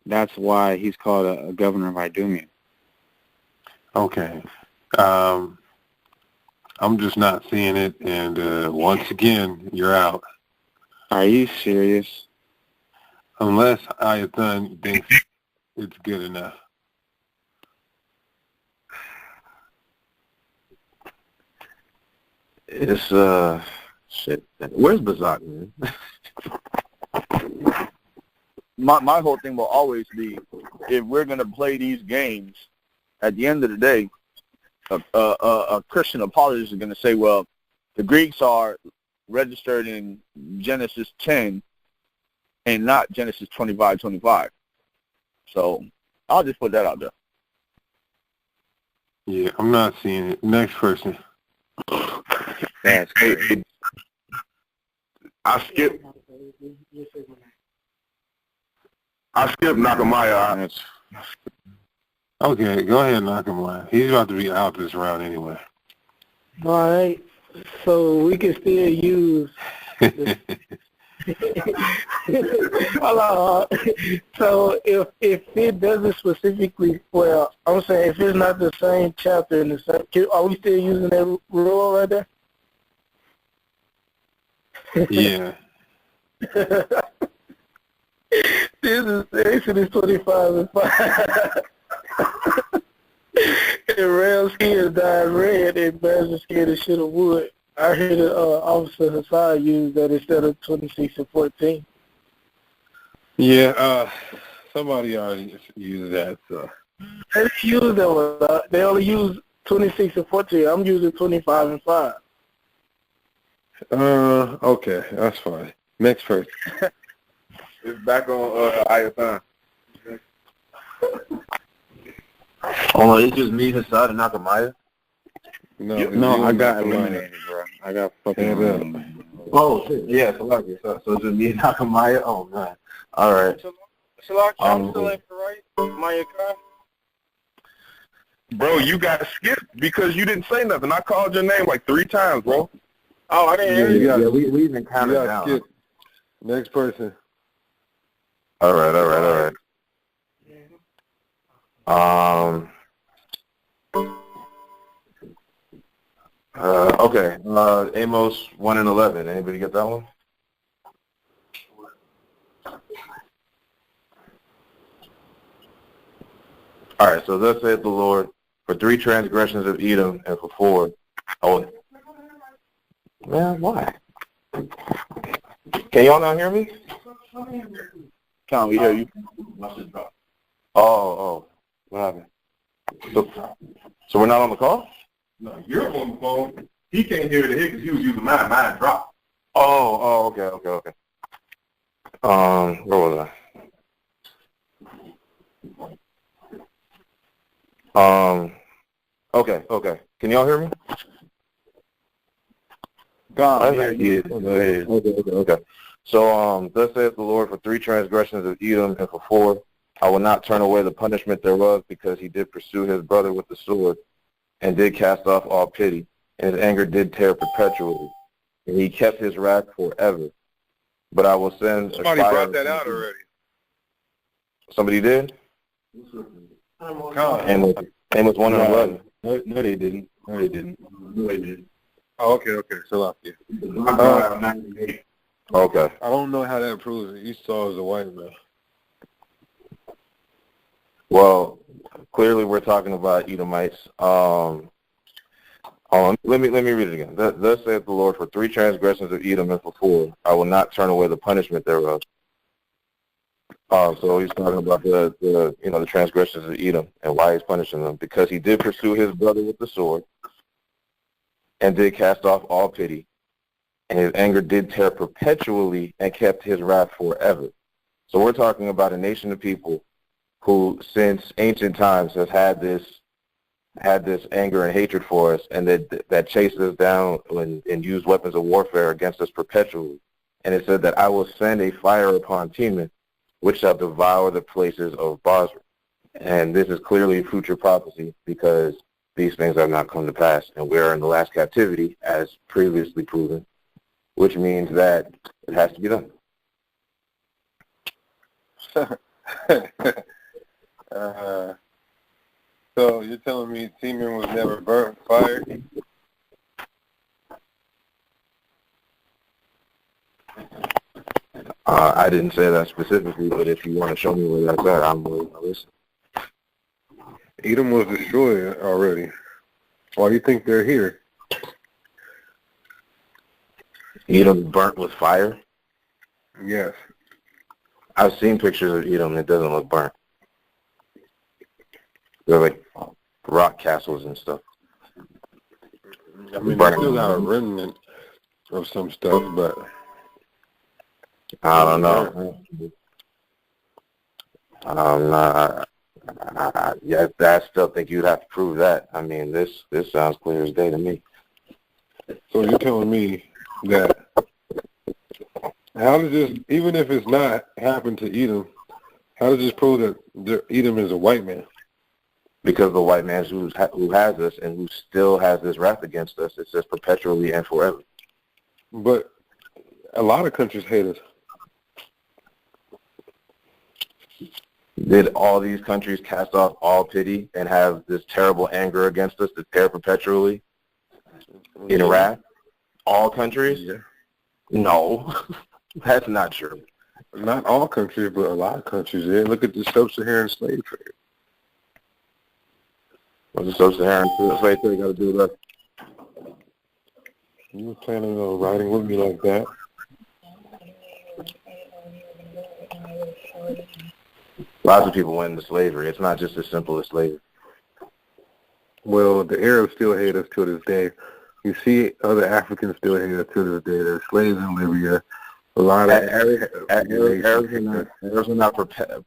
that's why he's called a governor of Idumea. Okay. I'm just not seeing it, and once again, you're out. Are you serious? Unless Ayathan thinks it's good enough. It's shit. Where's Bazak, man? My whole thing will always be, if we're gonna play these games, at the end of the day, a Christian apologist is gonna say, well, the Greeks are registered in Genesis 10 and not Genesis 25:25. So I'll just put that out there. Yeah, I'm not seeing it. Next person. That's crazy. I skipped Nakamaya. Okay, go ahead, Nakamaya. He's about to be out this round anyway. All right, so we can still use. Hold on. So if it doesn't specifically, well, I'm saying if it's not the same chapter in the same, are we still using that rule right there? Yeah. This is Exodus 25:5. And Ram's skin dyed red and Baz's skin is shit of wood. I heard Officer Hassan use that instead of 26:14. Yeah, somebody already used that, so. They didn't use that one. They only use 26:14. I'm using 25:5. Okay, that's fine. Next person. It's back on Ayathan. Oh, it's just me, Hassad, and Nakamaya? No, I got eliminated, bro. I got fucking eliminated. Oh, shit. Yeah, Salakia. So it's just me and Nakamaya? Oh, man. All right. Shalak, I'm still in for right? Maya Khan? Bro, you got skipped because you didn't say nothing. I called your name like 3 times, bro. Oh, I didn't hear you. Yeah, we even counted down. Skip. Next person. All right. Okay. Amos 1:11. Anybody get that one? All right. So thus saith the Lord, for 3 transgressions of Edom, and for 4. Oh, man, why? Can y'all not hear me? Can we hear you? Oh, what happened? So we're not on the call? No, you're on the phone. He can't hear the hit because he was using mine. Mine dropped. Oh, okay. Where was I? Okay. Can y'all hear me? Gone. Okay. So, thus saith the Lord, for 3 transgressions of Edom, and for 4, I will not turn away the punishment thereof, because he did pursue his brother with the sword, and did cast off all pity, and his anger did tear perpetually, and he kept his wrath forever. But I will send Somebody a fire. brought that out already. Somebody did? Amos 1:11. No, they didn't. Oh, okay. So Okay. I don't know how that proves that Esau is a white man. Well, clearly we're talking about Edomites. Let me read it again. Thus saith the Lord, for 3 transgressions of Edom, and for 4, I will not turn away the punishment thereof. So he's talking about the transgressions of Edom and why he's punishing them, because he did pursue his brother with the sword, and did cast off all pity, and his anger did tear perpetually, and kept his wrath forever. So we're talking about a nation of people who, since ancient times, has had this anger and hatred for us, and that chased us down and used weapons of warfare against us perpetually. And it said that I will send a fire upon Teman, which shall devour the places of Basra. And this is clearly future prophecy, because these things have not come to pass, and we are in the last captivity, as previously proven, which means that it has to be done. So you're telling me Teman was never burnt, fired? I didn't say that specifically, but if you want to show me where that's at, I'm willing to listen. Edom was destroyed already. Why do you think they're here? Edom burnt with fire? Yes. I've seen pictures of Edom. It doesn't look burnt. They're like rock castles and stuff. I mean, they still got a remnant of some stuff, but I don't know. I still think you'd have to prove that. I mean, this sounds clear as day to me. So you're telling me that, how does this, even if it's not happened to Edom, how does this prove that Edom is a white man? Because the white man who has us and who still has this wrath against us, it says perpetually and forever. But a lot of countries hate us. Did all these countries cast off all pity and have this terrible anger against us to tear perpetually in wrath? All countries? Yeah. No, that's not true. Not all countries, but a lot of countries. Yeah. Look at the sub-Saharan slave trade. What's the sub-Saharan slave trade got to do with that? You were planning on riding with me like that. Lots of people went into slavery. It's not just as simple as slavery. Well, the Arabs still hate us to this day. You see other Africans still hate us to this day. There's slaves in Libya. A lot of Arabs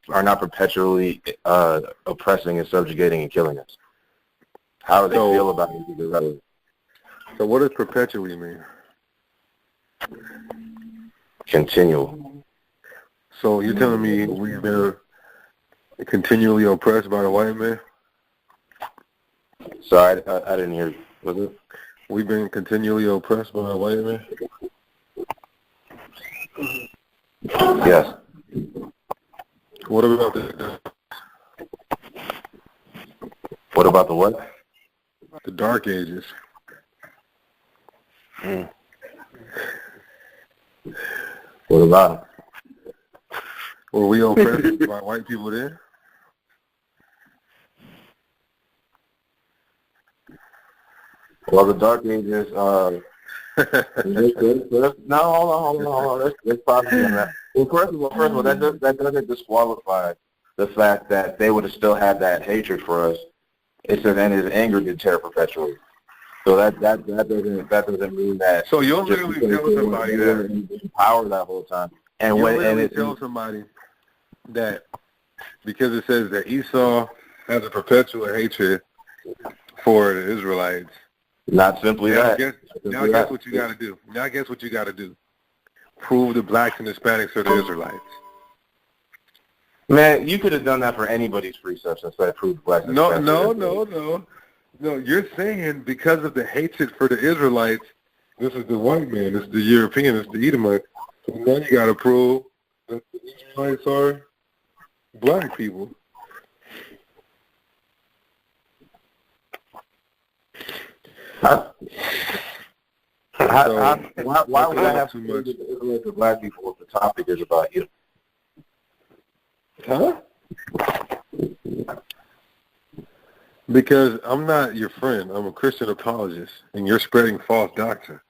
are not perpetually oppressing and subjugating and killing us. How do they feel about it? So what does perpetually mean? Continual. So you're telling me we've been continually oppressed by the white man? Sorry, I didn't hear you. Was it? We've been continually oppressed by the white man? Yes. What about the What about the what? The Dark Ages. What about it? Were we oppressed by white people then? Well, the Dark Ages, no, hold on. Let's possibly on that. Well, first of all, that doesn't disqualify the fact that they would have still had that hatred for us. It said, and his anger did tear perpetually. So that doesn't mean that. So you'll literally tell somebody that in power that whole time, and you'll when literally tell somebody that because it says that Esau has a perpetual hatred for the Israelites. Not simply that. Now guess what you got to do. Now guess what you got to do. Prove the blacks and Hispanics are the Israelites. Man, you could have done that for anybody's precepts instead of prove blacks and Hispanics. No, you're saying because of the hatred for the Israelites, this is the white man, this is the European, this is the Edomite. So now you got to prove that the Israelites are black people. Why would I have to do the Israelites or black people if the topic is about you? Huh? Because I'm not your friend. I'm a Christian apologist, and you're spreading false doctrine.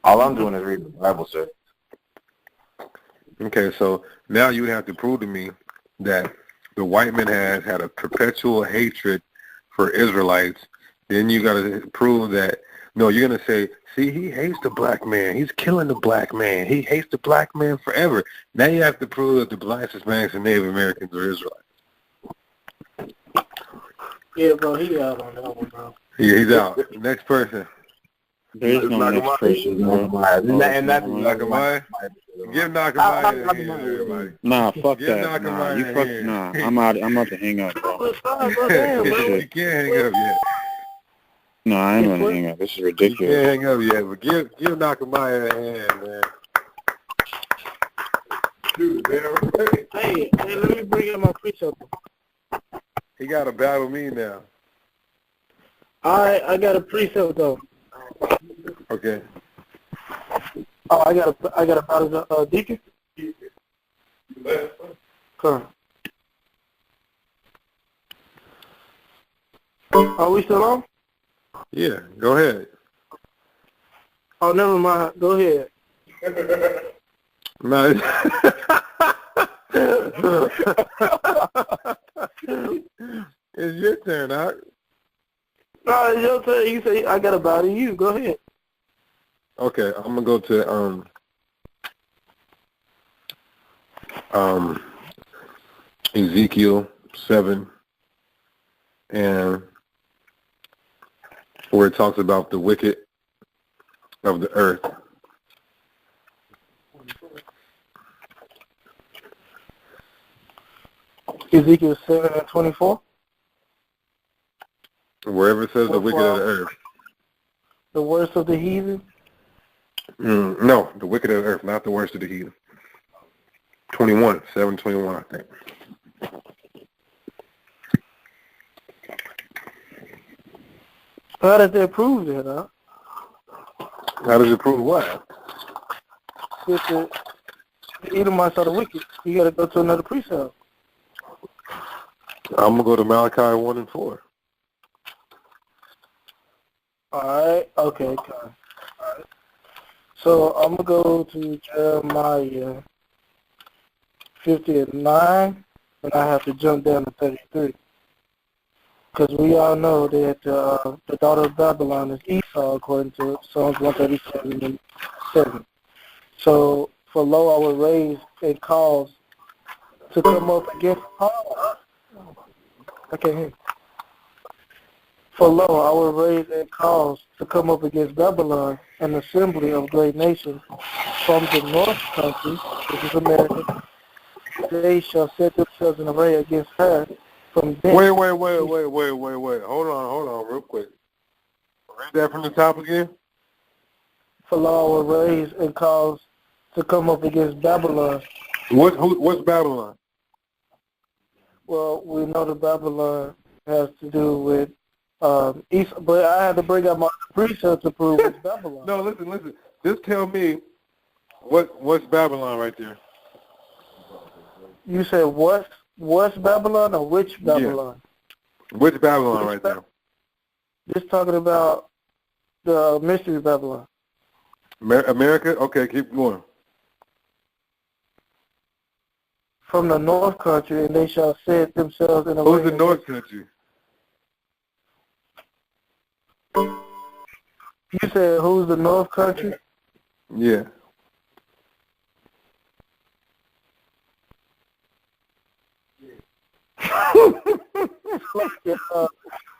All I'm doing is reading the Bible, sir. Okay, so now you would have to prove to me that the white man has had a perpetual hatred for Israelites. Then you got to prove that, no, you're going to say, see, he hates the black man. He's killing the black man. He hates the black man forever. Now you have to prove that the blacks, Hispanics, and Native Americans are Israelites. Yeah, bro, he out on that one, bro. Yeah, he's out. Next person. There's no next person, bro. And that's Nakamai. Give Nakamai a hand, everybody. Nah, fuck Give that. Nakamai You a fuck. hand. Nah, I'm about to hang up, bro. You can't hang up yet. No, I ain't gonna hang up. This is You ridiculous. can't hang up yet, but give Nakamai a hand, man. Dude, man. Hey, let me bring up my precept. He got to battle me now. I got a precept though. Okay. Oh, I got a battle the deacon. Come. Are we still on? Yeah, go ahead. Oh, never mind. Go ahead. No. It's your turn, Doc. No, it's your turn. You say I got a battle you. Go ahead. Okay, I'm gonna go to Ezekiel 7, and where it talks about the wicked of the earth. Ezekiel 7:24. Wherever it says the wicked of the earth. The worst of the heathen. No, the wicked of the earth, not the worst of the heathen. 7:21, I think. How does that prove that, huh? How does it prove what? If the Edomites are the wicked, you got to go to another precept. I'm gonna go to Malachi 1 and 4. All right. Okay. All right. So I'm gonna go to Jeremiah 50:9, and I have to jump down to 33, because we all know that the daughter of Babylon is Esau, according to Psalms 137:7. So, for lo, I will raise a cause to come up against all. I can't hear you. For lo, I will raise a cause to come up against Babylon, an assembly of great nations from the north country, which is America. They shall set themselves in array against her from thence. Wait. Hold on, real quick. Read that from the top again. For law will raise and cause to come up against Babylon. What's Babylon? Well, we know that Babylon has to do with Esau, but I had to bring out my precept to prove it's Babylon. No, listen. Just tell me what's Babylon right there. You said what's Babylon or which Babylon? Yeah. Which Babylon right there? Just talking about the mystery Babylon. America? Okay, keep going. From the north country, and they shall set themselves in a Who's the north country? You said who's the north country? Yeah.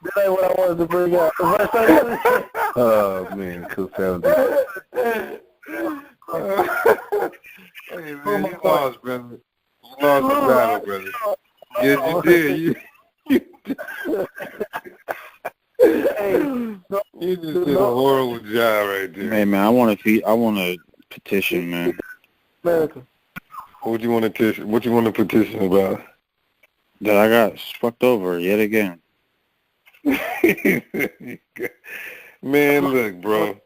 That ain't what I wanted to bring up. Oh man, confounded. Hey man, you lost, brother. You lost the battle, brother. Yes, you did. You just did a horrible job right there. Hey man, I want to petition, man. America. What you want to petition? What you want to petition about? That I got fucked over yet again. Man, look, bro.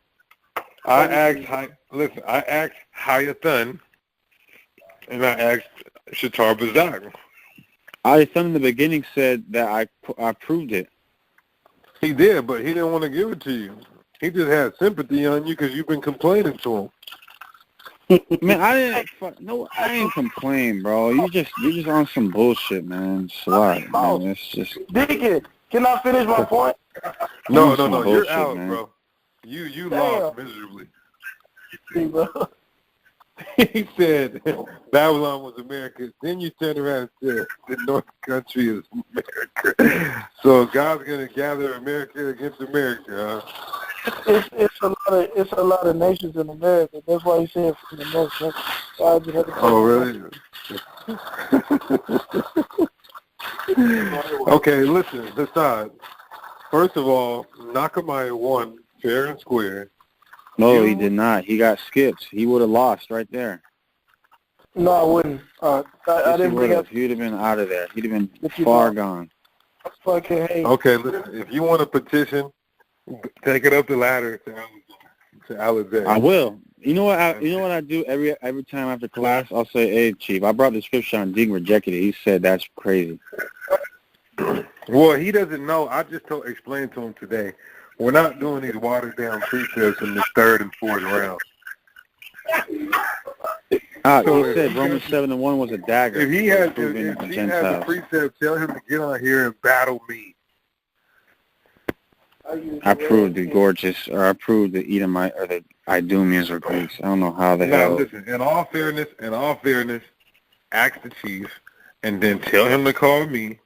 I asked Hayathan, and I asked Shatar Bazak. Hayathan in the beginning said that I proved it. He did, but he didn't want to give it to you. He just had sympathy on you because you've been complaining to him. Man, I didn't complain, bro. You just on some bullshit, man. It's a lot, man. It's just. Deacon, can I finish my point? No, you're bullshit, out, man. bro. You lost miserably. See, bro. He said Babylon was America. Then you turned around and said the North Country is America. So God's gonna gather America against America, huh? It's a lot of nations in America. That's why he said from the North Country. So I just had to really? Okay, listen, Hassad. First of all, Nehemiah won fair and square. No, he did not. He got skipped. He would have lost right there. No, I wouldn't. I didn't bring up. He'd have been out of there. He'd have been far gone. Fucking hate. Okay, listen. If you want to petition, take it up the ladder to Alexander. I will. You know what I do every time after class? I'll say, "Hey, Chief, I brought the scripture and Dean rejected it. He said that's crazy." Well, he doesn't know. I just explained to him today. We're not doing these watered-down precepts in the third and fourth round. He said Romans 7:1 was a dagger. If he has a precept, tell him to get on here and battle me. I proved the I proved the Edomite or the Idumeans or Greeks. I don't know how the hell. Now, listen, in all fairness, ask the chief, and then tell him to call me,